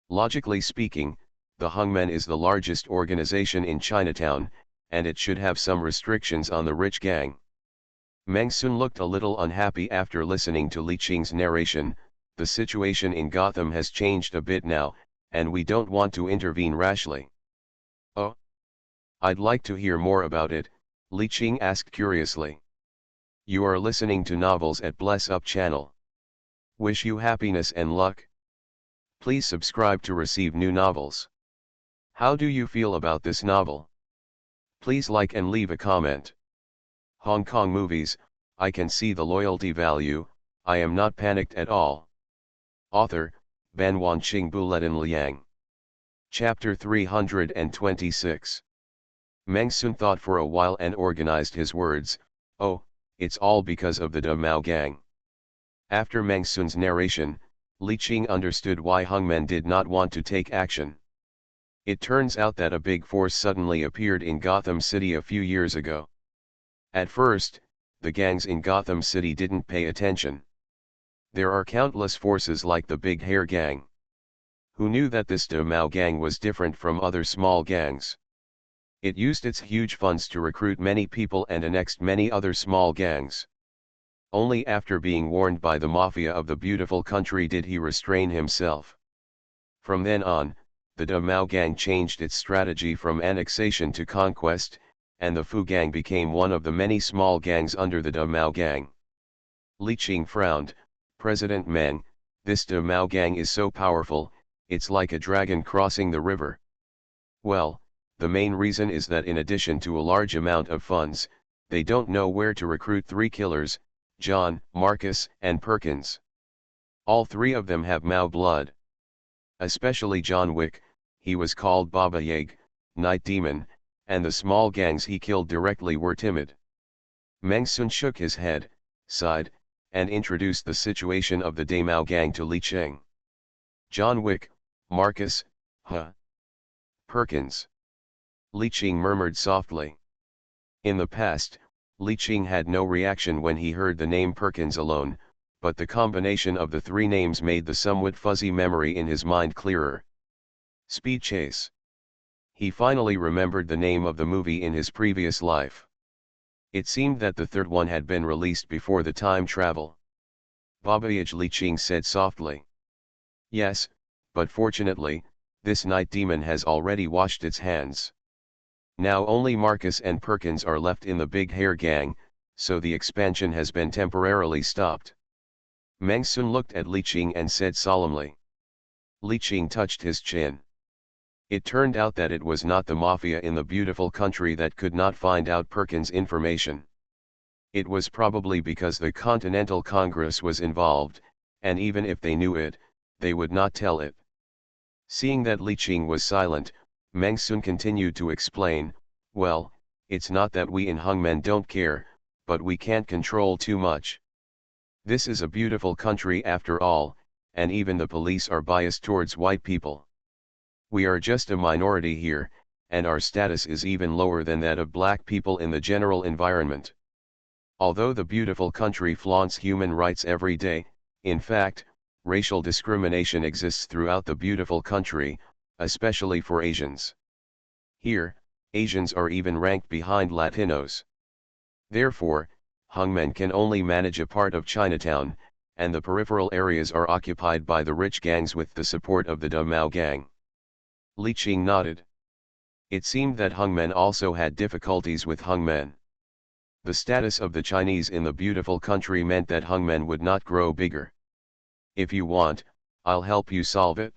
Logically speaking, the hangman is the largest organization in Chinatown, and it should have some restrictions on the rich gang. Meng Sun looked a little unhappy after listening to Li Qing's narration. The situation in Gotham has changed a bit now, and we don't want to intervene rashly. Oh? I'd like to hear more about it, Li Qing asked curiously. You are listening to novels at Bless Up channel. Wish you happiness and luck. Please subscribe to receive new novels. How do you feel about this novel? Please like and leave a comment. Hong Kong movies, I can see the loyalty value, I am not panicked at all. Author, Ban Wanqing Buletin Liang. Chapter 326. Meng Sun thought for a while and organized his words. Oh, it's all because of the De Mao gang. After Meng Sun's narration, Li Qing understood why hangmen did not want to take action. It turns out that a big force suddenly appeared in Gotham City a few years ago. At first, the gangs in Gotham City didn't pay attention. There are countless forces like the Big Hair Gang. Who knew that this De Mao gang was different from other small gangs? It used its huge funds to recruit many people and annexed many other small gangs. Only after being warned by the mafia of the beautiful country did he restrain himself. From then on, the De Mao gang changed its strategy from annexation to conquest, and the Fu gang became one of the many small gangs under the De Mao gang. Li Qing frowned. President Meng, this De Mao gang is so powerful, it's like a dragon crossing the river. Well, the main reason is that in addition to a large amount of funds, they don't know where to recruit three killers, John, Marcus, and Perkins. All three of them have Mao blood. Especially John Wick, he was called Baba Yaga, Night Demon, and the small gangs he killed directly were timid. Meng Sun shook his head, sighed, and introduced the situation of the De Mao gang to Li Qing. John Wick, Marcus, Perkins. Li Qing murmured softly. In the past, Li Qing had no reaction when he heard the name Perkins alone, but the combination of the three names made the somewhat fuzzy memory in his mind clearer. Speed Chase. He finally remembered the name of the movie in his previous life. It seemed that the third one had been released before the time travel. Baba Yaga, Li Qing said softly. Yes, but fortunately, this night demon has already washed its hands. Now only Marcus and Perkins are left in the Big Hair gang, so the expansion has been temporarily stopped. Meng Sun looked at Li Qing and said solemnly. Li Qing touched his chin. It turned out that it was not the mafia in the beautiful country that could not find out Perkins' information. It was probably because the Continental Congress was involved, and even if they knew it, they would not tell it. Seeing that Li Qing was silent, Meng Sun continued to explain, well, it's not that we in hangmen don't care, but we can't control too much. This is a beautiful country after all, and even the police are biased towards white people. We are just a minority here, and our status is even lower than that of black people in the general environment. Although the beautiful country flaunts human rights every day, in fact, racial discrimination exists throughout the beautiful country, especially for Asians. Here, Asians are even ranked behind Latinos. Therefore, hangmen can only manage a part of Chinatown, and the peripheral areas are occupied by the rich gangs with the support of the Mao gang. Li Qing nodded. It seemed that hangmen also had difficulties with hangmen. The status of the Chinese in the beautiful country meant that hangmen would not grow bigger. If you want, I'll help you solve it,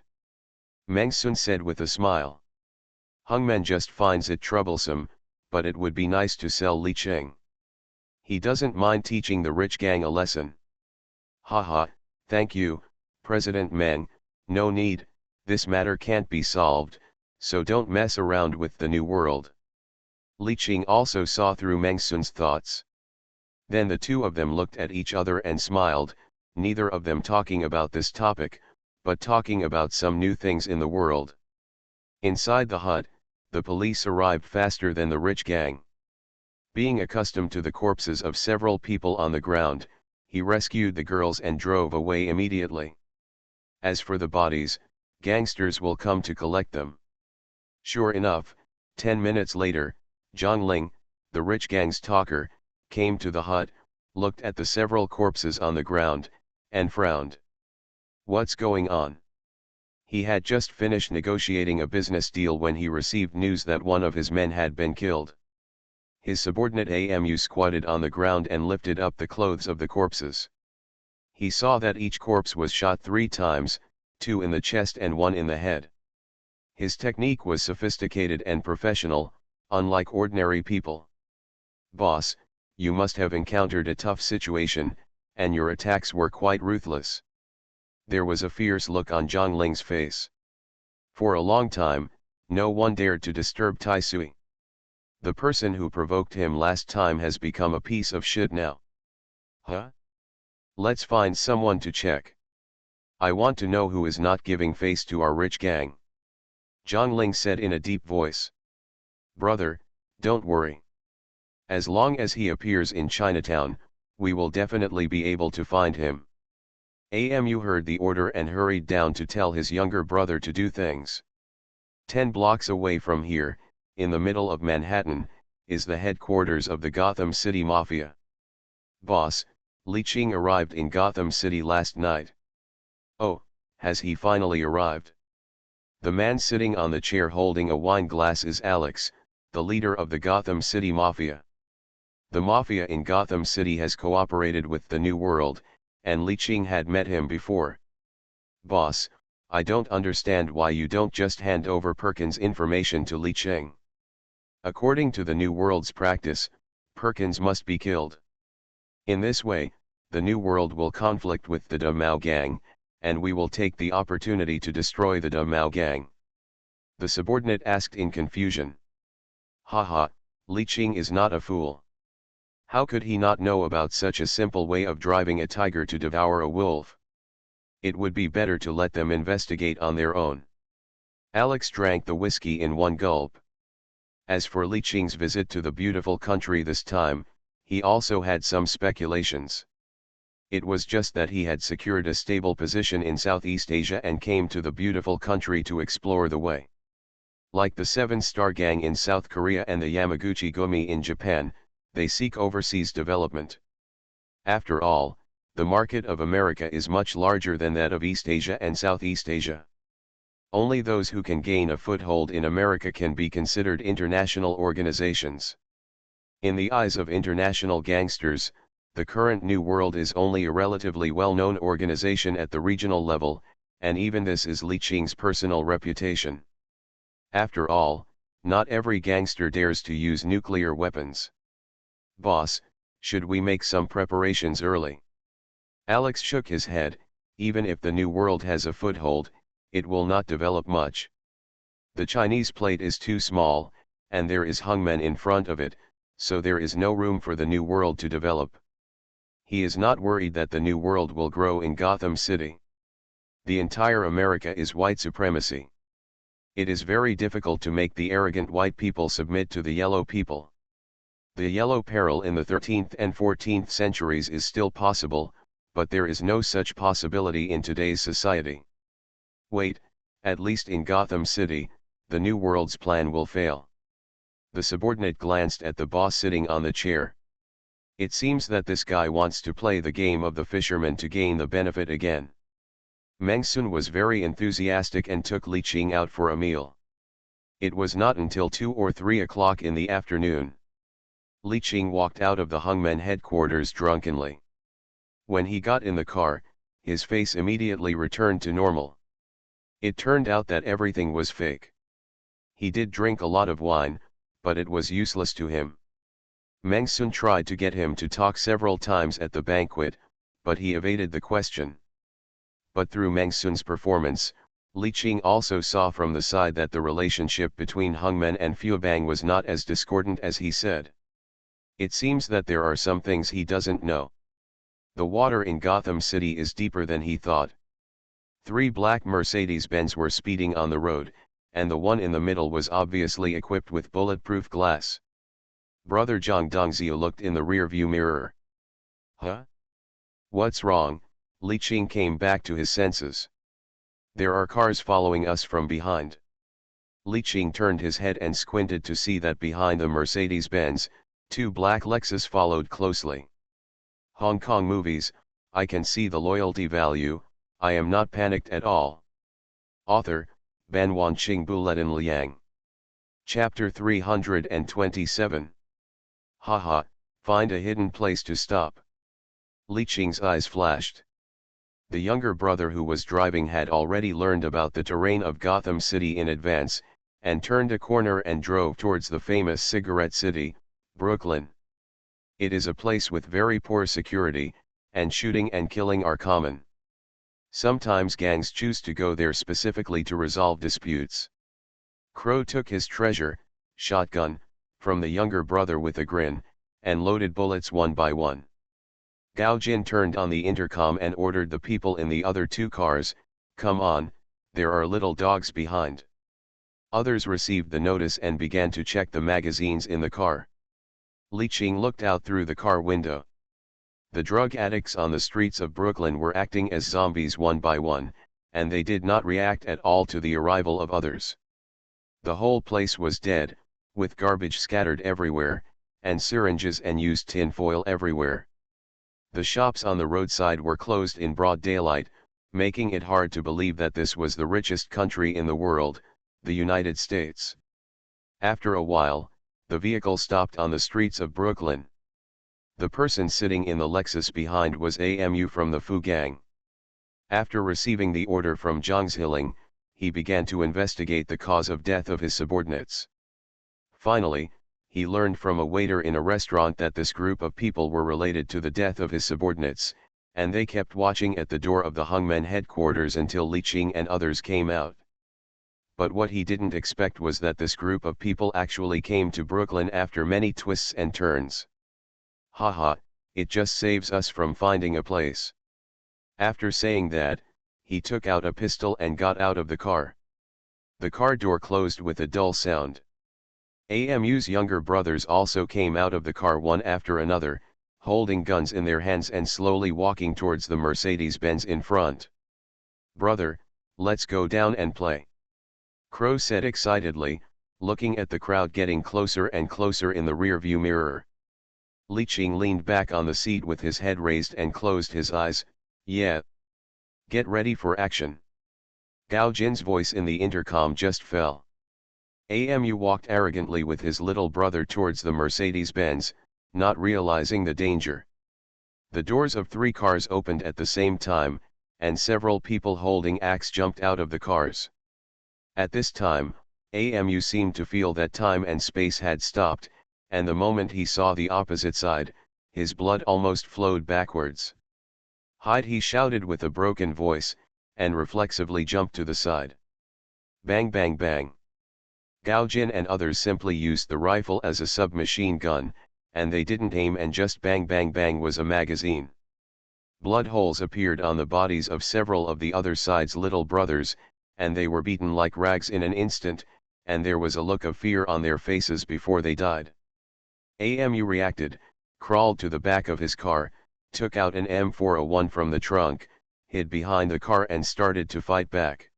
Meng Sun said with a smile. Hangmen just finds it troublesome, but it would be nice to sell Li Qing. He doesn't mind teaching the rich gang a lesson. Haha, thank you, President Meng, no need, this matter can't be solved, so don't mess around with the New World. Li Qing also saw through Meng Sun's thoughts. Then the two of them looked at each other and smiled, neither of them talking about this topic, but talking about some new things in the world. Inside the hut, the police arrived faster than the rich gang. Being accustomed to the corpses of several people on the ground, he rescued the girls and drove away immediately. As for the bodies, gangsters will come to collect them. Sure enough, 10 minutes later, Zhang Ling, the rich gang's talker, came to the hut, looked at the several corpses on the ground, and frowned. What's going on? He had just finished negotiating a business deal when he received news that one of his men had been killed. His subordinate Amu squatted on the ground and lifted up the clothes of the corpses. He saw that each corpse was shot 3 times, 2 in the chest and 1 in the head. His technique was sophisticated and professional, unlike ordinary people. Boss, you must have encountered a tough situation, and your attacks were quite ruthless. There was a fierce look on Zhang Ling's face. For a long time, no one dared to disturb Tai Sui. The person who provoked him last time has become a piece of shit now. Huh? Let's find someone to check. I want to know who is not giving face to our rich gang. Zhang Ling said in a deep voice. Brother, don't worry. As long as he appears in Chinatown, we will definitely be able to find him. Amu heard the order and hurried down to tell his younger brother to do things. 10 blocks away from here, in the middle of Manhattan, is the headquarters of the Gotham City Mafia. Boss, Li Qing arrived in Gotham City last night. Oh, has he finally arrived? The man sitting on the chair holding a wine glass is Alex, the leader of the Gotham City Mafia. The Mafia in Gotham City has cooperated with the New World, and Li Qing had met him before. Boss, I don't understand why you don't just hand over Perkins' information to Li Qing. According to the New World's practice, Perkins must be killed. In this way, the New World will conflict with the Mao gang, and we will take the opportunity to destroy the Mao gang. The subordinate asked in confusion. Haha, Li Qing is not a fool. How could he not know about such a simple way of driving a tiger to devour a wolf? It would be better to let them investigate on their own. Alex drank the whiskey in one gulp. As for Li Qing's visit to the beautiful country this time, he also had some speculations. It was just that he had secured a stable position in Southeast Asia and came to the beautiful country to explore the way. Like the 7-Star Gang in South Korea and the Yamaguchi Gumi in Japan, they seek overseas development. After all, the market of America is much larger than that of East Asia and Southeast Asia. Only those who can gain a foothold in America can be considered international organizations. In the eyes of international gangsters, the current New World is only a relatively well-known organization at the regional level, and even this is Li Qing's personal reputation. After all, not every gangster dares to use nuclear weapons. Boss, should we make some preparations early? Alex shook his head. Even if the New World has a foothold, it will not develop much. The Chinese plate is too small, and there is hangmen in front of it, so there is no room for the New World to develop. He is not worried that the New World will grow in Gotham City. The entire America is white supremacy. It is very difficult to make the arrogant white people submit to the yellow people. The yellow peril in the 13th and 14th centuries is still possible, but there is no such possibility in today's society. Wait, At least in Gotham City, the New World's plan will fail. The subordinate glanced at the boss sitting on the chair. It seems that this guy wants to play the game of the fisherman to gain the benefit again. Meng Sun was very enthusiastic and took Li Qing out for a meal. It was not until 2 or 3 o'clock in the afternoon. Li Qing walked out of the Hungmen headquarters drunkenly. When he got in the car, his face immediately returned to normal. It turned out that everything was fake. He did drink a lot of wine, but it was useless to him. Meng Sun tried to get him to talk several times at the banquet, but he evaded the question. But through Meng Sun's performance, Li Qing also saw from the side that the relationship between Hungmen and Fuebang was not as discordant as he said. It seems that there are some things he doesn't know. The water in Gotham City is deeper than he thought. 3 black Mercedes-Benz were speeding on the road, and the one in the middle was obviously equipped with bulletproof glass. Brother Zhang Dongzhou looked in the rearview mirror. Huh? What's wrong? Li Qing came back to his senses. There are cars following us from behind. Li Qing turned his head and squinted to see that behind the Mercedes-Benz, 2 black Lexus followed closely. Hong Kong movies, I can see the loyalty value, I am not panicked at all. Author, Ban Wanqing Buletin Liang. Chapter 327. Haha, find a hidden place to stop. Li Qing's eyes flashed. The younger brother who was driving had already learned about the terrain of Gotham City in advance, and turned a corner and drove towards the famous cigarette city, Brooklyn. It is a place with very poor security, and shooting and killing are common. Sometimes gangs choose to go there specifically to resolve disputes. Crow took his treasure, shotgun, from the younger brother with a grin, and loaded bullets one by one. Gao Jin turned on the intercom and ordered the people in the other 2 cars, "Come on, there are little dogs behind." Others received the notice and began to check the magazines in the car. Li Qing looked out through the car window. The drug addicts on the streets of Brooklyn were acting as zombies one by one, and they did not react at all to the arrival of others. The whole place was dead, with garbage scattered everywhere, and syringes and used tinfoil everywhere. The shops on the roadside were closed in broad daylight, making it hard to believe that this was the richest country in the world, the United States. After a while, the vehicle stopped on the streets of Brooklyn. The person sitting in the Lexus behind was AMU from the Fu Gang. After receiving the order from Zhang Ziling, he began to investigate the cause of death of his subordinates. Finally, he learned from a waiter in a restaurant that this group of people were related to the death of his subordinates, and they kept watching at the door of the Hungmen headquarters until Li Qing and others came out. But what he didn't expect was that this group of people actually came to Brooklyn after many twists and turns. Haha, it just saves us from finding a place. After saying that, he took out a pistol and got out of the car. The car door closed with a dull sound. AMU's younger brothers also came out of the car one after another, holding guns in their hands and slowly walking towards the Mercedes-Benz in front. "Brother, let's go down and play," Crow said excitedly, looking at the crowd getting closer and closer in the rearview mirror. Li Qing leaned back on the seat with his head raised and closed his eyes. "Yeah. Get ready for action." Gao Jin's voice in the intercom just fell. AMU walked arrogantly with his little brother towards the Mercedes-Benz, not realizing the danger. The doors of 3 cars opened at the same time, and several people holding axes jumped out of the cars. At this time, AMU seemed to feel that time and space had stopped, and the moment he saw the opposite side, his blood almost flowed backwards. "Hide!" he shouted with a broken voice, and reflexively jumped to the side. Bang bang bang. Gao Jin and others simply used the rifle as a submachine gun, and they didn't aim, and just bang bang bang was a magazine. Blood holes appeared on the bodies of several of the other side's little brothers, and they were beaten like rags in an instant, and there was a look of fear on their faces before they died. AMU reacted, crawled to the back of his car, took out an M401 from the trunk, hid behind the car and started to fight back.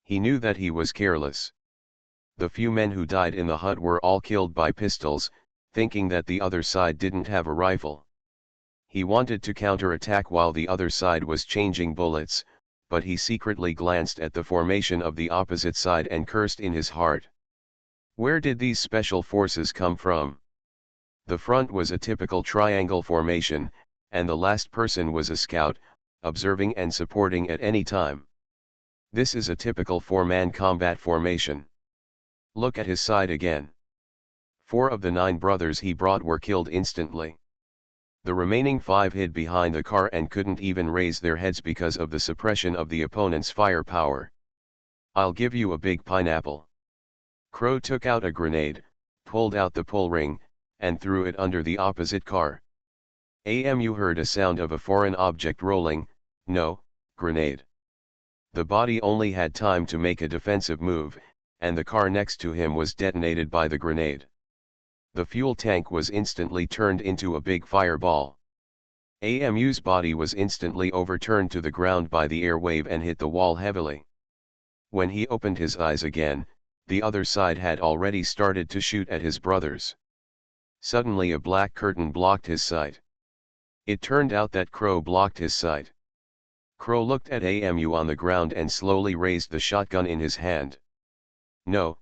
He knew that he was careless. The few men who died in the hut were all killed by pistols, thinking that the other side didn't have a rifle. He wanted to counter-attack while the other side was changing bullets, but he secretly glanced at the formation of the opposite side and cursed in his heart. Where did these special forces come from? The front was a typical triangle formation, and the last person was a scout, observing and supporting at any time. This is a typical four-man combat formation. Look at his side again. 4 of the 9 brothers he brought were killed instantly. The remaining 5 hid behind the car and couldn't even raise their heads because of the suppression of the opponent's firepower. I'll give you a big pineapple. Crow took out a grenade, pulled out the pull ring, and threw it under the opposite car. You heard a sound of a foreign object rolling. No, grenade. The body only had time to make a defensive move, and the car next to him was detonated by the grenade. The fuel tank was instantly turned into a big fireball. AMU's body was instantly overturned to the ground by the air wave and hit the wall heavily. When he opened his eyes again, the other side had already started to shoot at his brothers. Suddenly a black curtain blocked his sight. It turned out that Crow blocked his sight. Crow looked at AMU on the ground and slowly raised the shotgun in his hand. No,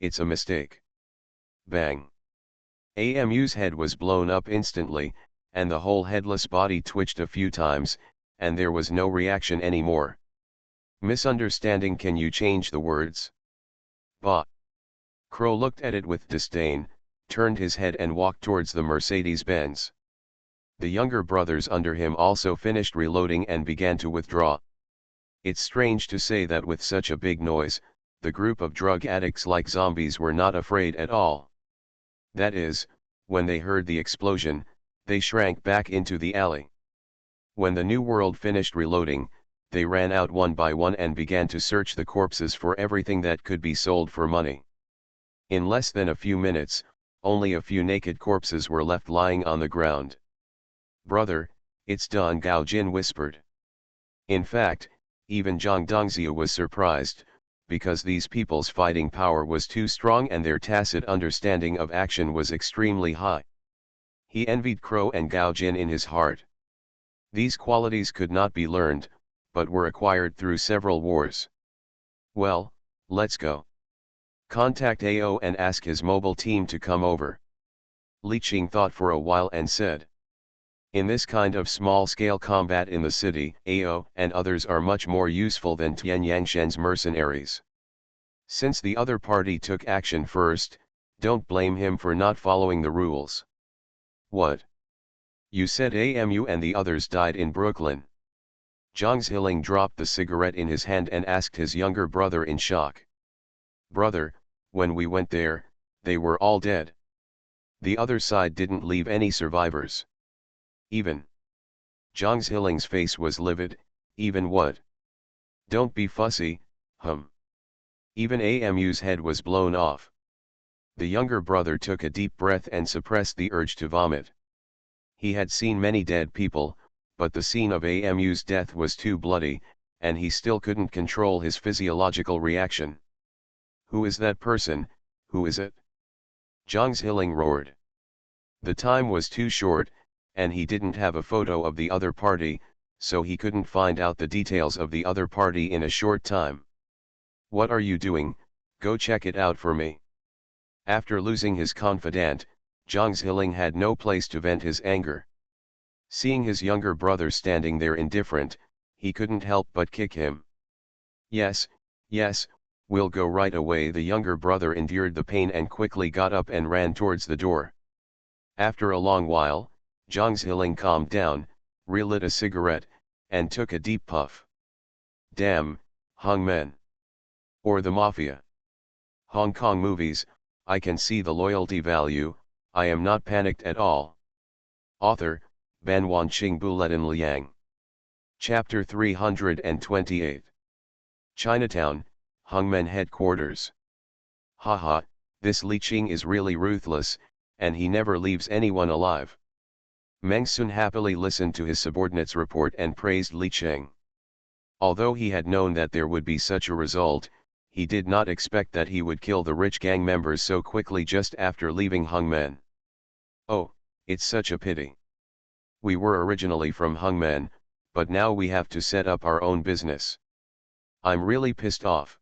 it's a mistake. Bang. AMU's head was blown up instantly, and the whole headless body twitched a few times, and there was no reaction anymore. Misunderstanding. Can you change the words? Bah. Crow looked at it with disdain, turned his head and walked towards the Mercedes-Benz. The younger brothers under him also finished reloading and began to withdraw. It's strange to say that with such a big noise, the group of drug addicts like zombies were not afraid at all. That is, when they heard the explosion, they shrank back into the alley. When the New World finished reloading, they ran out one by one and began to search the corpses for everything that could be sold for money. In less than a few minutes, only a few naked corpses were left lying on the ground. Brother, it's Dong Gao Jin whispered. In fact, even Zhang Dongzia was surprised, because these people's fighting power was too strong and their tacit understanding of action was extremely high. He envied Crow and Gao Jin in his heart. These qualities could not be learned, but were acquired through several wars. Well, let's go. Contact AO and ask his mobile team to come over. Li Qing thought for a while and said. In this kind of small-scale combat in the city, AO and others are much more useful than Tian Yangshen's mercenaries. Since the other party took action first, don't blame him for not following the rules. What? You said AMU and the others died in Brooklyn. Zhang Ziling dropped the cigarette in his hand and asked his younger brother in shock. Brother, when we went there, they were all dead. The other side didn't leave any survivors. Even. Zhang Ziling's face was livid. Even what? Don't be fussy, Even AMU's head was blown off. The younger brother took a deep breath and suppressed the urge to vomit. He had seen many dead people, but the scene of AMU's death was too bloody, and he still couldn't control his physiological reaction. Who is that person? Who is it? Zhang Ziling roared. The time was too short, and he didn't have a photo of the other party, so he couldn't find out the details of the other party in a short time. What are you doing? Go check it out for me. After losing his confidant, Zhang Ziling had no place to vent his anger. Seeing his younger brother standing there indifferent, he couldn't help but kick him. Yes, we'll go right away. The younger brother endured the pain and quickly got up and ran towards the door. After a long while, Zhang Ziling calmed down, relit a cigarette, and took a deep puff. Damn, hangmen. Or the mafia. Hong Kong movies, I can see the loyalty value, I am not panicked at all. Author, Ban Wanqing Buletin Liang. Chapter 328. Chinatown, Hungmen Headquarters. Haha, this Li Qing is really ruthless, and he never leaves anyone alive. Meng Sun happily listened to his subordinate's report and praised Li Qing. Although he had known that there would be such a result, he did not expect that he would kill the rich gang members so quickly just after leaving Hungmen. Oh, it's such a pity. We were originally from Hungmen, but now we have to set up our own business. I'm really pissed off.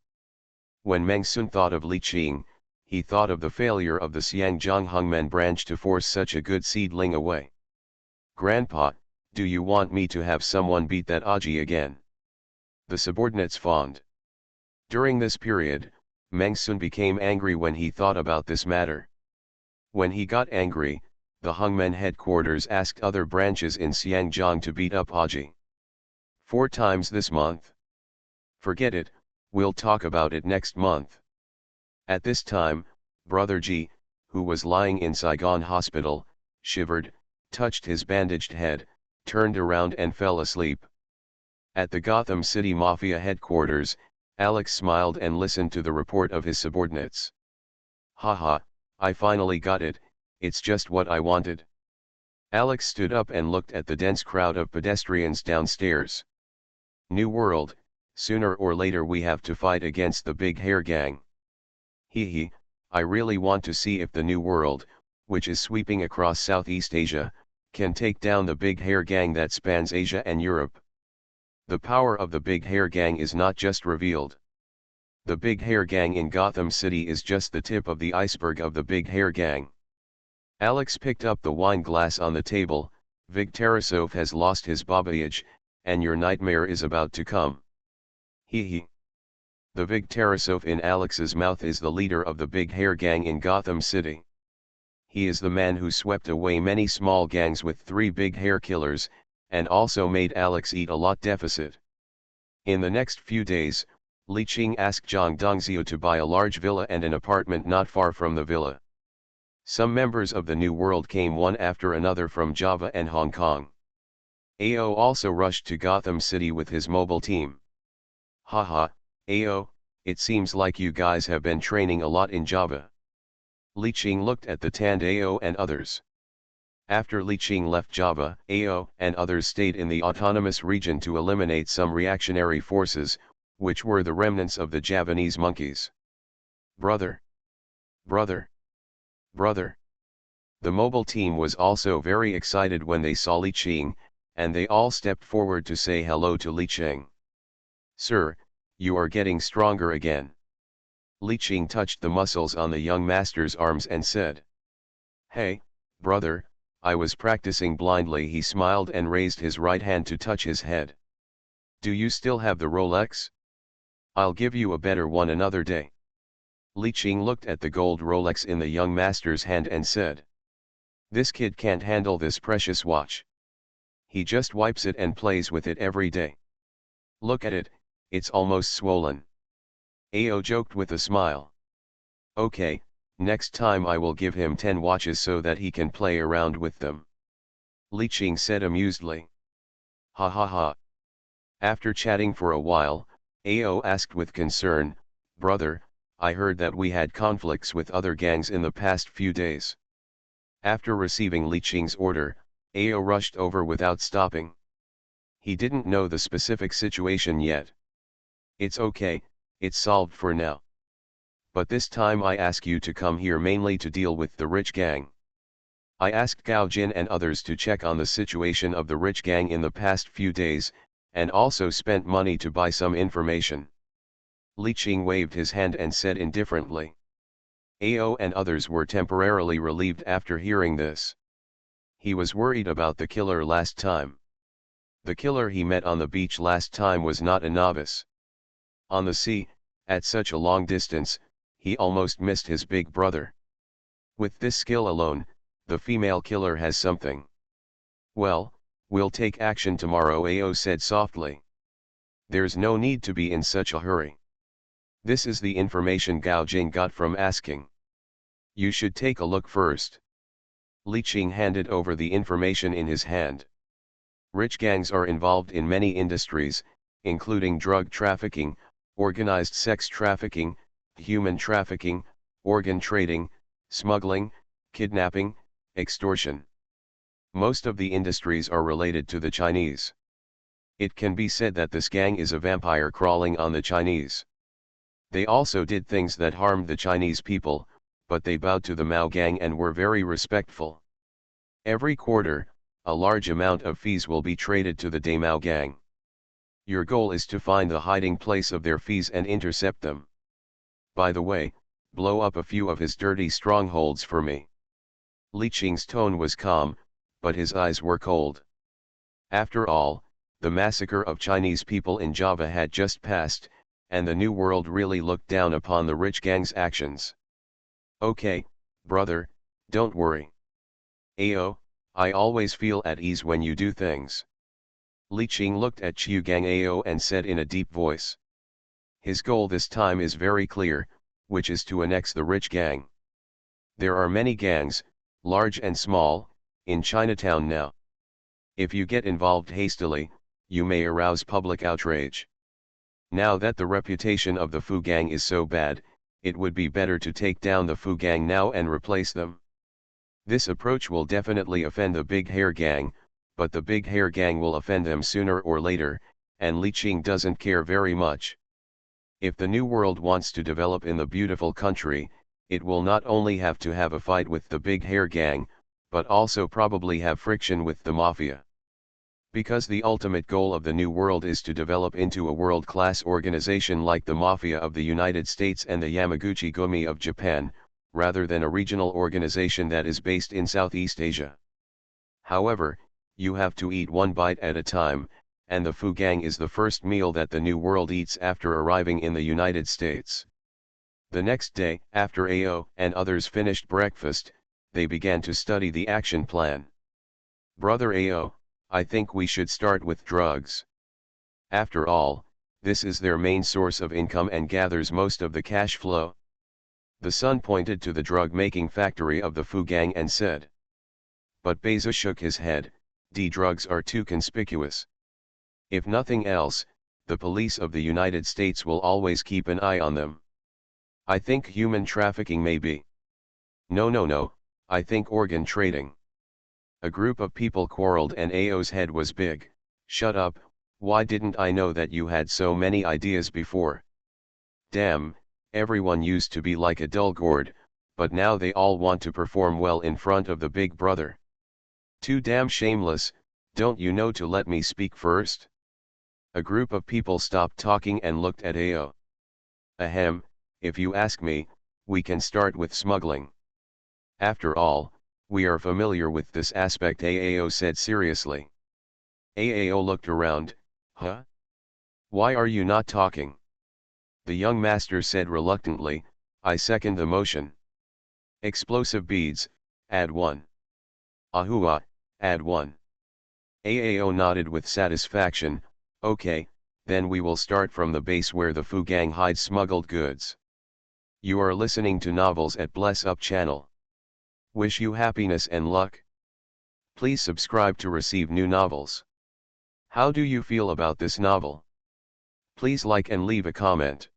When Meng Sun thought of Li Qing, he thought of the failure of the Xiangjiang Hungmen branch to force such a good seedling away. Grandpa, do you want me to have someone beat that Aji again? The subordinates fawned. During this period, Meng Sun became angry when he thought about this matter. When he got angry, the Hungmen headquarters asked other branches in Xiangjiang to beat up Aji 4 times this month. Forget it, we'll talk about it next month. At this time, Brother Ji, who was lying in Saigon hospital, shivered, touched his bandaged head, turned around and fell asleep. At the Gotham City Mafia headquarters, Alex smiled and listened to the report of his subordinates. Haha, I finally got it, it's just what I wanted. Alex stood up and looked at the dense crowd of pedestrians downstairs. New World, sooner or later we have to fight against the Big Hair Gang. Hee, I really want to see if the New World, which is sweeping across Southeast Asia, can take down the Big Hair Gang that spans Asia and Europe. The power of the Big Hair Gang is not just revealed. The Big Hair Gang in Gotham City is just the tip of the iceberg of the Big Hair Gang. Alex picked up the wine glass on the table. Vig Tarasov has lost his babayage, and your nightmare is about to come. Hee. The Vig Tarasov in Alex's mouth is the leader of the Big Hair Gang in Gotham City. He is the man who swept away many small gangs with 3 big hair killers, and also made Alex eat a lot deficit. In the next few days, Li Qing asked Zhang Dongzhou to buy a large villa and an apartment not far from the villa. Some members of the New World came one after another from Java and Hong Kong. AO also rushed to Gotham City with his mobile team. Haha, AO, it seems like you guys have been training a lot in Java. Li Qing looked at the tanned AO and others. After Li Qing left Java, AO and others stayed in the autonomous region to eliminate some reactionary forces, which were the remnants of the Javanese monkeys. Brother! Brother! Brother! The mobile team was also very excited when they saw Li Qing, and they all stepped forward to say hello to Li Qing. Sir, you are getting stronger again. Li Qing touched the muscles on the young master's arms and said. Hey, brother, I was practicing blindly. He smiled and raised his right hand to touch his head. Do you still have the Rolex? I'll give you a better one another day. Li Qing looked at the gold Rolex in the young master's hand and said. This kid can't handle this precious watch. He just wipes it and plays with it every day. Look at it, it's almost swollen. AO joked with a smile. Okay, next time I will give him 10 watches so that he can play around with them. Li Qing said amusedly. Ha ha ha. After chatting for a while, AO asked with concern, Brother, I heard that we had conflicts with other gangs in the past few days. After receiving Li Qing's order, AO rushed over without stopping. He didn't know the specific situation yet. It's okay, it's solved for now. But this time I ask you to come here mainly to deal with the rich gang. I asked Gao Jin and others to check on the situation of the rich gang in the past few days, and also spent money to buy some information. Li Qing waved his hand and said indifferently. AO and others were temporarily relieved after hearing this. He was worried about the killer last time. The killer he met on the beach last time was not a novice. On the sea, at such a long distance, he almost missed his big brother. With this skill alone, the female killer has something. Well, we'll take action tomorrow, AO said softly. There's no need to be in such a hurry. This is the information Gao Jing got from asking. You should take a look first. Li Qing handed over the information in his hand. Rich gangs are involved in many industries, including drug trafficking, organized sex trafficking, human trafficking, organ trading, smuggling, kidnapping, extortion. Most of the industries are related to the Chinese. It can be said that this gang is a vampire crawling on the Chinese. They also did things that harmed the Chinese people, but they bowed to the Mao gang and were very respectful. Every quarter, a large amount of fees will be traded to the Mao gang. Your goal is to find the hiding place of their fees and intercept them. By the way, blow up a few of his dirty strongholds for me. Li Qing's tone was calm, but his eyes were cold. After all, the massacre of Chinese people in Java had just passed, and the New World really looked down upon the rich gang's actions. Okay, brother, don't worry. Ao, I always feel at ease when you do things. Li Qing looked at Chiu Gang Ao and said in a deep voice. His goal this time is very clear, which is to annex the rich gang. There are many gangs, large and small, in Chinatown now. If you get involved hastily, you may arouse public outrage. Now that the reputation of the Fu gang is so bad, it would be better to take down the Fu gang now and replace them. This approach will definitely offend the Big Hair gang, but the Big Hair gang will offend them sooner or later, and Li Qing doesn't care very much. If the New World wants to develop in the beautiful country, it will not only have to have a fight with the Big Hair gang, but also probably have friction with the Mafia. Because the ultimate goal of the New World is to develop into a world-class organization like the Mafia of the United States and the Yamaguchi Gumi of Japan, rather than a regional organization that is based in Southeast Asia. However, you have to eat one bite at a time, and the Fu gang is the first meal that the New World eats after arriving in the United States. The next day, after Ao and others finished breakfast, they began to study the action plan. Brother Ao, I think we should start with drugs. After all, this is their main source of income and gathers most of the cash flow. The son pointed to the drug-making factory of the Fu gang and said. But Beza shook his head, drugs are too conspicuous. If nothing else, the police of the United States will always keep an eye on them. I think human trafficking may be. No, I think organ trading. A group of people quarreled and Ao's head was big. Shut up, why didn't I know that you had so many ideas before? Damn, everyone used to be like a dull gourd, but now they all want to perform well in front of the big brother. Too damn shameless, don't you know to let me speak first? A group of people stopped talking and looked at Ao. Ahem, if you ask me, we can start with smuggling. After all, we are familiar with this aspect, Ao said seriously. Ao looked around, huh? Why are you not talking? The young master said reluctantly, I second the motion. Explosive beads, add 1. Ahua, add 1. Ao nodded with satisfaction, okay, then we will start from the base where the Fu gang hides smuggled goods. You are listening to Novels at Bless Up channel. Wish you happiness and luck. Please subscribe to receive new novels. How do you feel about this novel? Please like and leave a comment.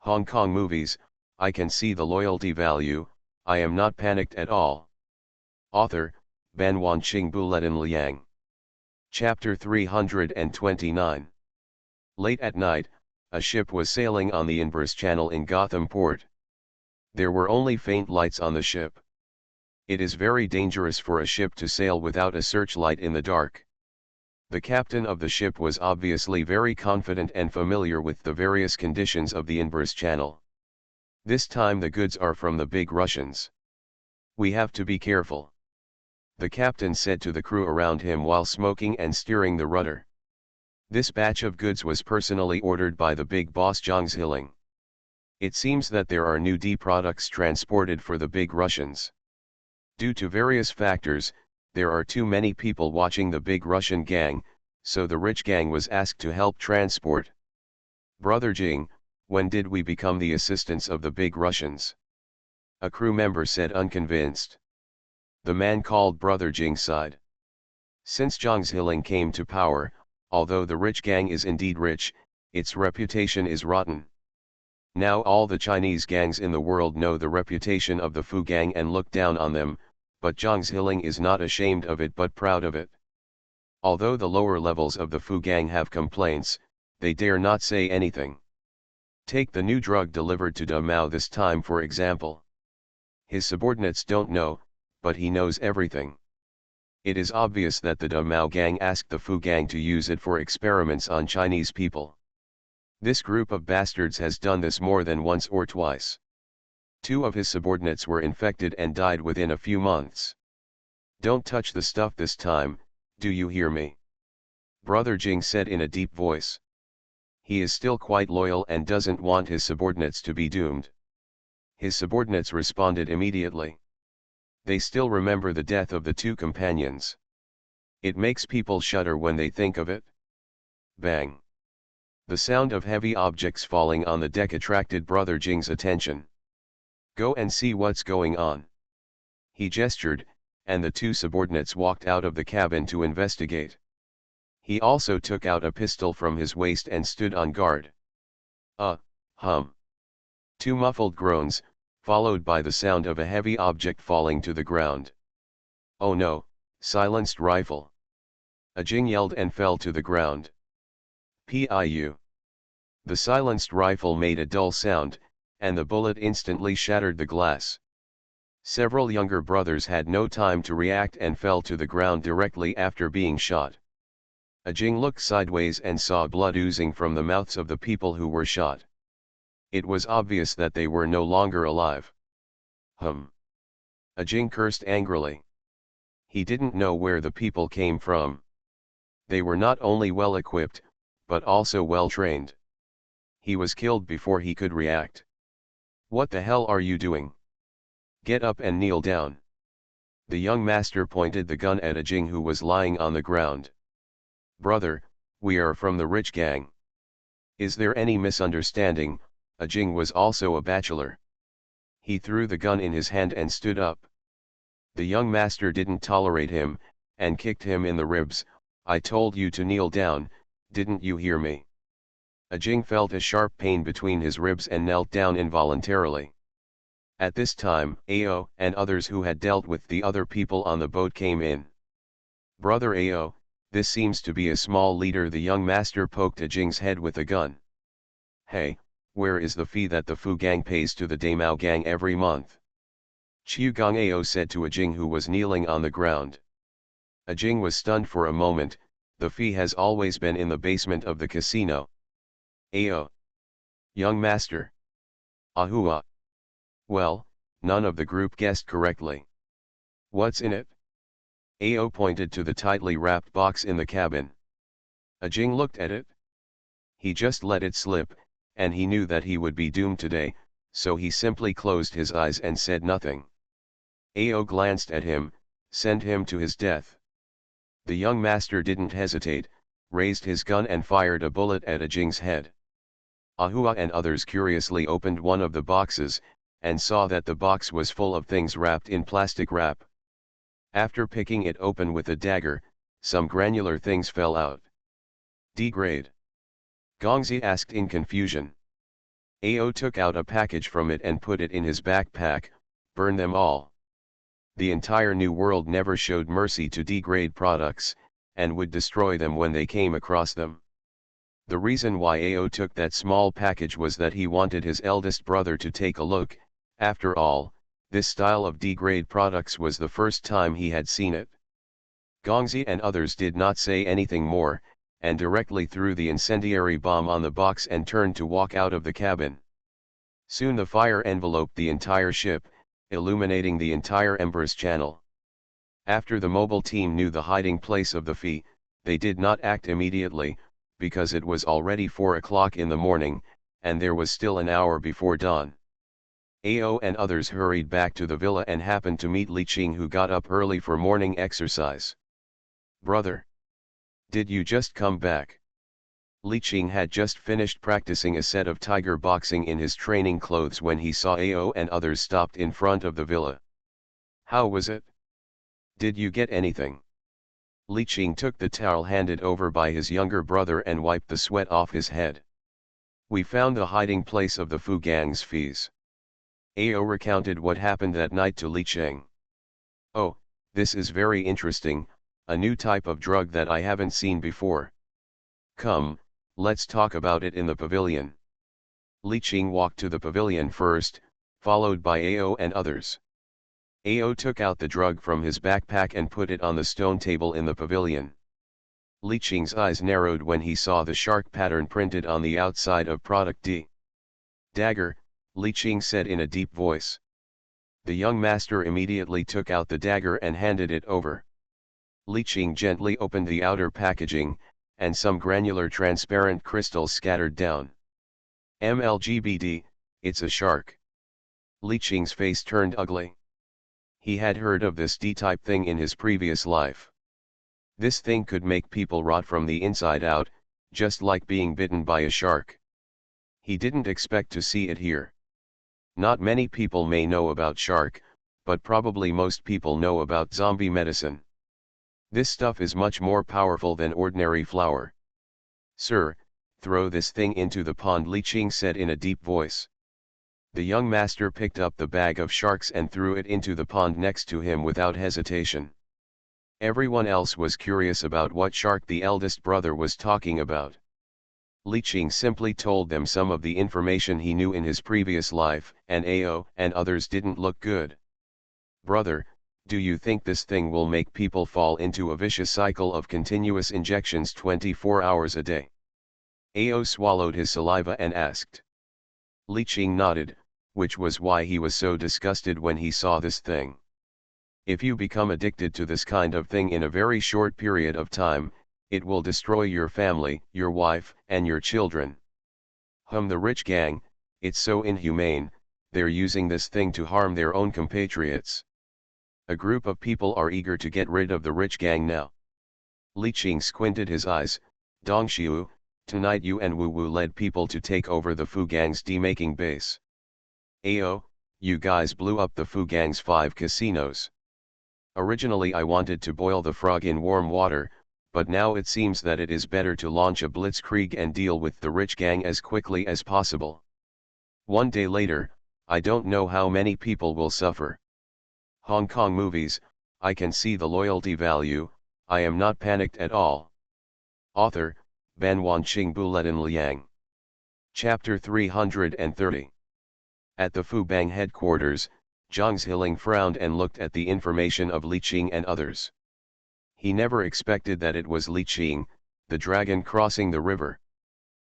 Hong Kong movies, I can see the loyalty value, I am not panicked at all. Author, Ban Wanqing Buletin Liang. Chapter 329. Late at night, a ship was sailing on the Inverse Channel in Gotham Port. There were only faint lights on the ship. It is very dangerous for a ship to sail without a searchlight in the dark. The captain of the ship was obviously very confident and familiar with the various conditions of the Inverse Channel. This time the goods are from the big Russians. We have to be careful. The captain said to the crew around him while smoking and steering the rudder. This batch of goods was personally ordered by the big boss Zhang Ziling. It seems that there are new products transported for the big Russians. Due to various factors, there are too many people watching the big Russian gang, so the rich gang was asked to help transport. Brother Jing, when did we become the assistants of the big Russians? A crew member said unconvinced. The man called Brother Jing sighed. Since Zhang Ziling came to power, although the rich gang is indeed rich, its reputation is rotten. Now all the Chinese gangs in the world know the reputation of the Fu gang and look down on them, but Zhang Ziling is not ashamed of it but proud of it. Although the lower levels of the Fu gang have complaints, they dare not say anything. Take the new drug delivered to Mao this time for example. His subordinates don't know, but he knows everything. It is obvious that the Mao gang asked the Fu gang to use it for experiments on Chinese people. This group of bastards has done this more than once or twice. 2 of his subordinates were infected and died within a few months. Don't touch the stuff this time, do you hear me? Brother Jing said in a deep voice. He is still quite loyal and doesn't want his subordinates to be doomed. His subordinates responded immediately. They still remember the death of the 2 companions. It makes people shudder when they think of it. Bang! The sound of heavy objects falling on the deck attracted Brother Jing's attention. Go and see what's going on. He gestured, and the 2 subordinates walked out of the cabin to investigate. He also took out a pistol from his waist and stood on guard. Hum. 2 muffled groans, followed by the sound of a heavy object falling to the ground. Oh no, silenced rifle. A Jing yelled and fell to the ground. Piu. The silenced rifle made a dull sound, and the bullet instantly shattered the glass. Several younger brothers had no time to react and fell to the ground directly after being shot. A Jing looked sideways and saw blood oozing from the mouths of the people who were shot. It was obvious that they were no longer alive. A Jing cursed angrily. He didn't know where the people came from. They were not only well equipped, but also well trained. He was killed before he could react. What the hell are you doing? Get up and kneel down. The young master pointed the gun at a Jing who was lying on the ground. Brother, we are from the rich gang. Is there any misunderstanding? A Jing was also a bachelor. He threw the gun in his hand and stood up. The young master didn't tolerate him, and kicked him in the ribs. I told you to kneel down, didn't you hear me? A Jing felt a sharp pain between his ribs and knelt down involuntarily. At this time, Ao and others who had dealt with the other people on the boat came in. Brother Ao, this seems to be a small leader. The young master poked a Jing's head with a gun. Hey, where is the fee that the Fu gang pays to the Damao gang every month? Chiu Gong Ao said to a Jing who was kneeling on the ground. A Jing was stunned for a moment. The fee has always been in the basement of the casino. Ao. Young master. Ahua. Well, none of the group guessed correctly. What's in it? Ao pointed to the tightly wrapped box in the cabin. A Jing looked at it. He just let it slip, and he knew that he would be doomed today, so he simply closed his eyes and said nothing. Ao glanced at him, send him to his death. The young master didn't hesitate, raised his gun and fired a bullet at a Jing's head. Ahua and others curiously opened one of the boxes, and saw that the box was full of things wrapped in plastic wrap. After picking it open with a dagger, some granular things fell out. Degrade. Gongzi asked in confusion. Ao took out a package from it and put it in his backpack. Burn them all. The entire New World never showed mercy to degrade products, and would destroy them when they came across them. The reason why Ao took that small package was that he wanted his eldest brother to take a look. After all, this style of degrade products was the first time he had seen it. Gongzi and others did not say anything more, and directly threw the incendiary bomb on the box and turned to walk out of the cabin. Soon the fire enveloped the entire ship, illuminating the entire Empress Channel. After the mobile team knew the hiding place of the fee, they did not act immediately, because it was already 4 o'clock in the morning, and there was still an hour before dawn. Ao and others hurried back to the villa and happened to meet Li Qing, who got up early for morning exercise. Brother! Did you just come back? Li Qing had just finished practicing a set of tiger boxing in his training clothes when he saw Ao and others stopped in front of the villa. How was it? Did you get anything? Li Qing took the towel handed over by his younger brother and wiped the sweat off his head. We found the hiding place of the Fu gang's fees. Ao recounted what happened that night to Li Qing. Oh, this is very interesting. a new type of drug that I haven't seen before. Come, let's talk about it in the pavilion. Li Qing walked to the pavilion first, followed by Ao and others. Ao took out the drug from his backpack and put it on the stone table in the pavilion. Li Qing's eyes narrowed when he saw the shark pattern printed on the outside of product D. Dagger, Li Qing said in a deep voice. The young master immediately took out the dagger and handed it over. Li Qing gently opened the outer packaging, and some granular transparent crystals scattered down. MLGBD, it's a shark. Li Qing's face turned ugly. He had heard of this D-type thing in his previous life. This thing could make people rot from the inside out, just like being bitten by a shark. He didn't expect to see it here. Not many people may know about shark, but probably most people know about zombie medicine. This stuff is much more powerful than ordinary flour. Sir, throw this thing into the pond, Li Qing said in a deep voice. The young master picked up the bag of sharks and threw it into the pond next to him without hesitation. Everyone else was curious about what shark the eldest brother was talking about. Li Qing simply told them some of the information he knew in his previous life, and Ao and others didn't look good. Brother, do you think this thing will make people fall into a vicious cycle of continuous injections 24 hours a day? Ao swallowed his saliva and asked. Li Qing nodded, which was why he was so disgusted when he saw this thing. If you become addicted to this kind of thing in a very short period of time, it will destroy your family, your wife, and your children. The rich gang, it's so inhumane, they're using this thing to harm their own compatriots. A group of people are eager to get rid of the rich gang now. Li Qing squinted his eyes. Dongxiu, tonight you and Wu Wu led people to take over the Fu gang's demaking base. Ao, you guys blew up the Fu gang's 5 casinos. Originally I wanted to boil the frog in warm water, but now it seems that it is better to launch a blitzkrieg and deal with the rich gang as quickly as possible. One day later, I don't know how many people will suffer. Hong Kong movies, I can see the loyalty value, I am not panicked at all. Author, Ban Wanqing Bulletin Liang. Chapter 330. At the Fu Bang headquarters, Zhang Ziling frowned and looked at the information of Li Qing and others. He never expected that it was Li Qing, the dragon crossing the river.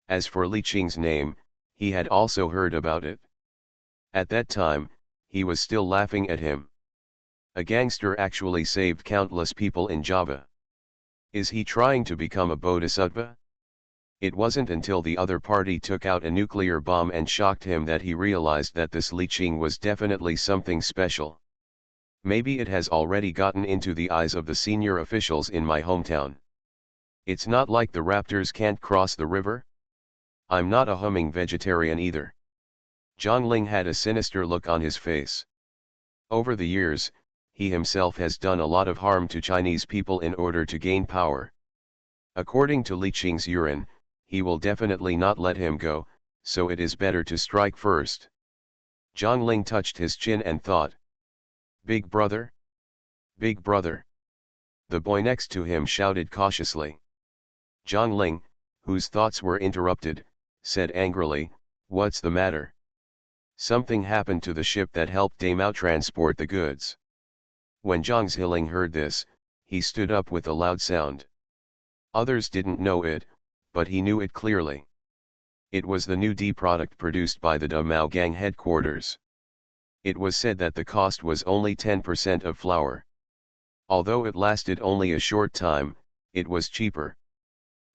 As for Li Qing's name, he had also heard about it. At that time, he was still laughing at him. A gangster actually saved countless people in Java. Is he trying to become a bodhisattva? It wasn't until the other party took out a nuclear bomb and shocked him that he realized that this Li Qing was definitely something special. Maybe it has already gotten into the eyes of the senior officials in my hometown. It's not like the raptors can't cross the river. I'm not a humming vegetarian either. Zhang Ling had a sinister look on his face. Over the years, he himself has done a lot of harm to Chinese people in order to gain power. According to Li Qing's urine, he will definitely not let him go, so it is better to strike first. Zhang Ling touched his chin and thought. Big brother? Big brother? The boy next to him shouted cautiously. Zhang Ling, whose thoughts were interrupted, said angrily, what's the matter? Something happened to the ship that helped Damao transport the goods. When Zhang Ziling heard this, he stood up with a loud sound. Others didn't know it, but he knew it clearly. It was the new D product produced by the Damao gang headquarters. It was said that the cost was only 10% of flour. Although it lasted only a short time, it was cheaper.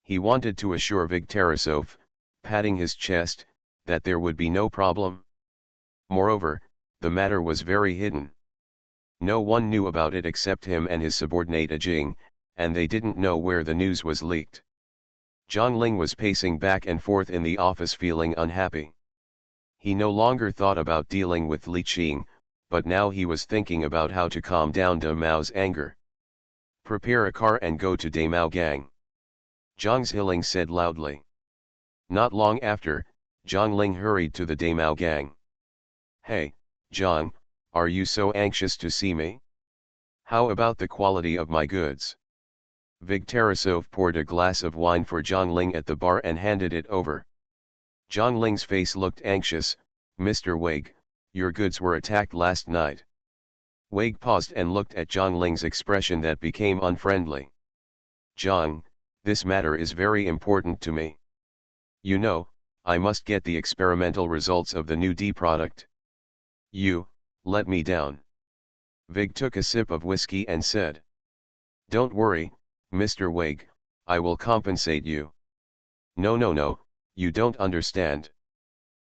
He wanted to assure Victorasov, patting his chest, that there would be no problem. Moreover, the matter was very hidden. No one knew about it except him and his subordinate Ajing, and they didn't know where the news was leaked. Zhang Ling was pacing back and forth in the office feeling unhappy. He no longer thought about dealing with Li Qing, but now he was thinking about how to calm down Damao's anger. Prepare a car and go to Damao gang. Zhang Ziling said loudly. Not long after, Zhang Ling hurried to the Damao gang. Hey, Zhang, are you so anxious to see me? How about the quality of my goods? Vig Tarasov poured a glass of wine for Zhang Ling at the bar and handed it over. Zhang Ling's face looked anxious. "Mr. Wig, your goods were attacked last night." Wig paused and looked at Zhang Ling's expression that became unfriendly. "Zhang, this matter is very important to me. You know, I must get the experimental results of the new D product. You, let me down." Vig took a sip of whiskey and said, "Don't worry, Mr. Wig, I will compensate you." "No, no, no, you don't understand.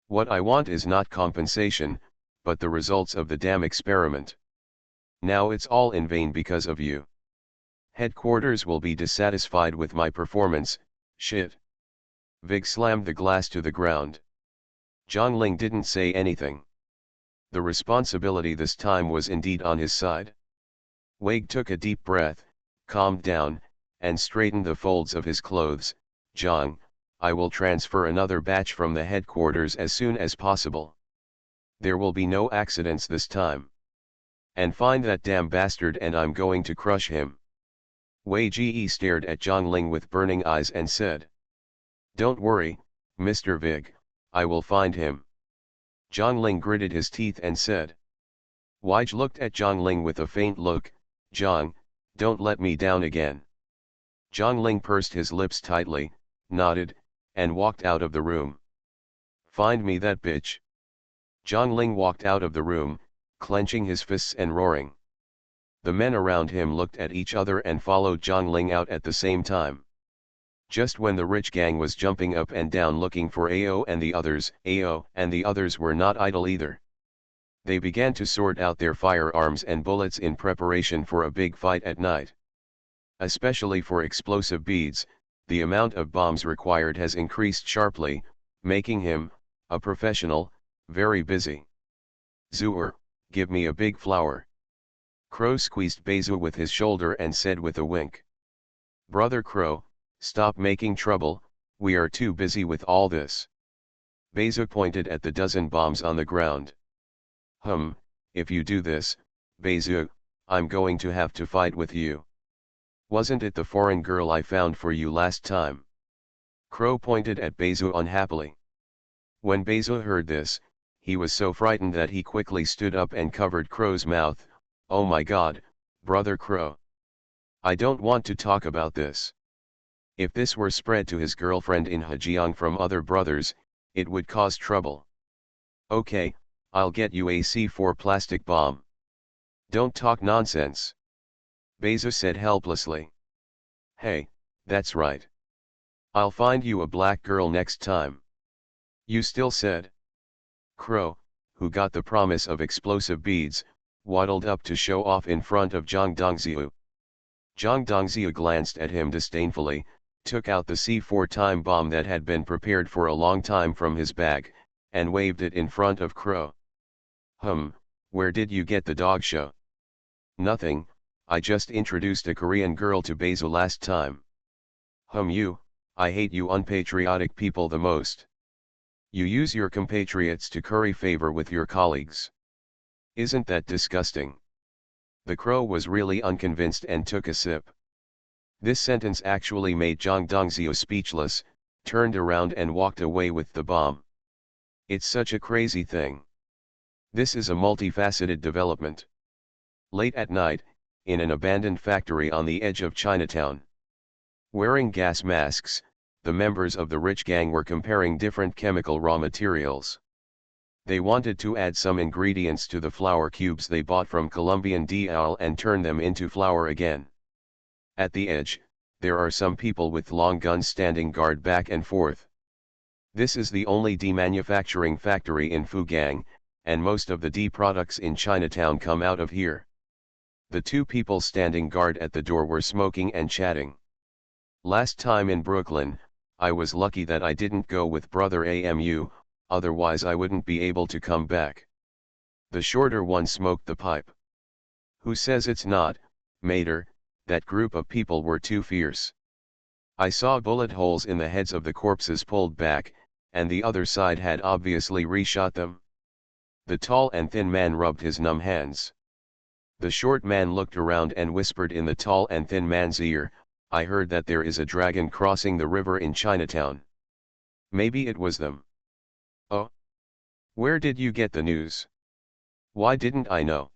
What I want is not compensation, but the results of the damn experiment. Now it's all in vain because of you. Headquarters will be dissatisfied with my performance, shit." Vig slammed the glass to the ground. Zhang Ling didn't say anything. The responsibility this time was indeed on his side. Wig took a deep breath, calmed down, and straightened the folds of his clothes. "Zhang, I will transfer another batch from the headquarters as soon as possible. There will be no accidents this time. And find that damn bastard and I'm going to crush him." Wei Ji stared at Zhang Ling with burning eyes and said, "Don't worry, Mr. Vig, I will find him." Zhang Ling gritted his teeth and said. Wei Ji looked at Zhang Ling with a faint look. "Zhang, don't let me down again." Zhang Ling pursed his lips tightly, nodded, and walked out of the room. "Find me that bitch." Zhang Ling walked out of the room, clenching his fists and roaring. The men around him looked at each other and followed Zhang Ling out at the same time. Just when the rich gang was jumping up and down looking for AO and the others were not idle either. They began to sort out their firearms and bullets in preparation for a big fight at night. Especially for explosive beads, the amount of bombs required has increased sharply, making him, a professional, very busy. "Zooer, give me a big flower." Crow squeezed Bezu with his shoulder and said with a wink, "Brother Crow, stop making trouble, we are too busy with all this." Bezu pointed at the dozen bombs on the ground. If you do this, Bezu, I'm going to have to fight with you. Wasn't it the foreign girl I found for you last time?" Crow pointed at Bezu unhappily. When Bezu heard this, he was so frightened that he quickly stood up and covered Crow's mouth. "Oh my God, Brother Crow. I don't want to talk about this. If this were spread to his girlfriend in Hejiang from other brothers, it would cause trouble." "Okay, I'll get you a C4 plastic bomb." "Don't talk nonsense," Bezu said helplessly. "Hey, that's right. I'll find you a black girl next time." "You still said." Crow, who got the promise of explosive beads, waddled up to show off in front of Zhang Dongziu. Zhang Dongziu glanced at him disdainfully, took out the C4 time bomb that had been prepared for a long time from his bag, and waved it in front of Crow. Where did you get the dog show?" "Nothing, I just introduced a Korean girl to Bezu last time." I hate you unpatriotic people the most. You use your compatriots to curry favor with your colleagues. Isn't that disgusting?" The Crow was really unconvinced and took a sip. This sentence actually made Zhang Dongziu speechless, turned around and walked away with the bomb. It's such a crazy thing. This is a multifaceted development. Late at night, in an abandoned factory on the edge of Chinatown. Wearing gas masks, the members of the rich gang were comparing different chemical raw materials. They wanted to add some ingredients to the flour cubes they bought from Colombian DL and turn them into flour again. At the edge, there are some people with long guns standing guard back and forth. This is the only D manufacturing factory in Fugang, and most of the D products in Chinatown come out of here. The two people standing guard at the door were smoking and chatting. "Last time in Brooklyn, I was lucky that I didn't go with Brother Amu, otherwise I wouldn't be able to come back." The shorter one smoked the pipe. "Who says it's not, Mater? That group of people were too fierce. I saw bullet holes in the heads of the corpses pulled back, and the other side had obviously reshot them." The tall and thin man rubbed his numb hands. The short man looked around and whispered in the tall and thin man's ear, I heard that there is a dragon crossing the river in Chinatown. Maybe it was them. Oh? Where did you get the news? Why didn't I know?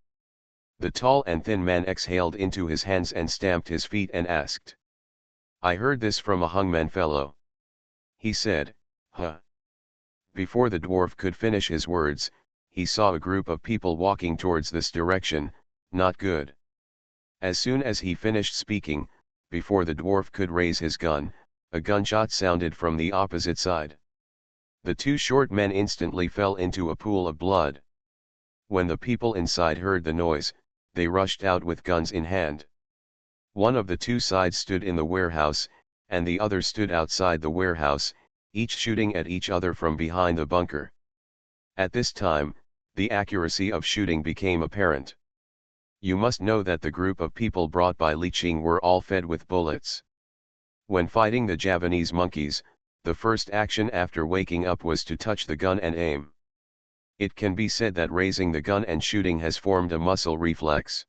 The tall and thin man exhaled into his hands and stamped his feet and asked. I heard this from a hungman fellow. He said, huh? Before the dwarf could finish his words, he saw a group of people walking towards this direction. Not good. As soon as he finished speaking, before the dwarf could raise his gun, a gunshot sounded from the opposite side. The two short men instantly fell into a pool of blood. When the people inside heard the noise, they rushed out with guns in hand. One of the two sides stood in the warehouse, and the other stood outside the warehouse, each shooting at each other from behind the bunker. At this time, the accuracy of shooting became apparent. You must know that the group of people brought by Li Qing were all fed with bullets. When fighting the Javanese monkeys, the first action after waking up was to touch the gun and aim. It can be said that raising the gun and shooting has formed a muscle reflex.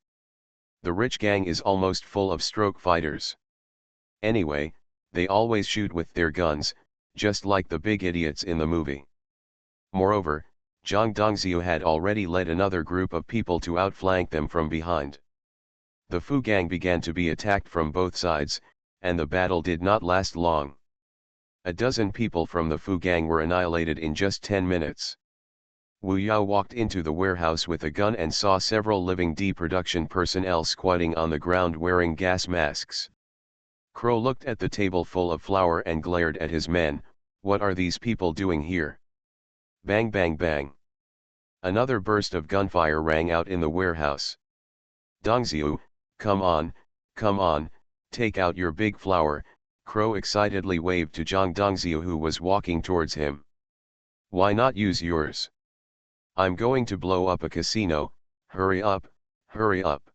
The rich gang is almost full of stroke fighters. Anyway, they always shoot with their guns, just like the big idiots in the movie. Moreover, Zhang Dongxiu had already led another group of people to outflank them from behind. The Fu gang began to be attacked from both sides, and the battle did not last long. A dozen people from the Fu gang were annihilated in just 10 minutes. Wu Yao walked into the warehouse with a gun and saw several living production personnel squatting on the ground wearing gas masks. Crow looked at the table full of flour and glared at his men. What are these people doing here? Bang bang bang. Another burst of gunfire rang out in the warehouse. Dongxiu, come on, take out your big flour, Crow excitedly waved to Zhang Dongxiu who was walking towards him. Why not use yours? I'm going to blow up a casino, hurry up, hurry up.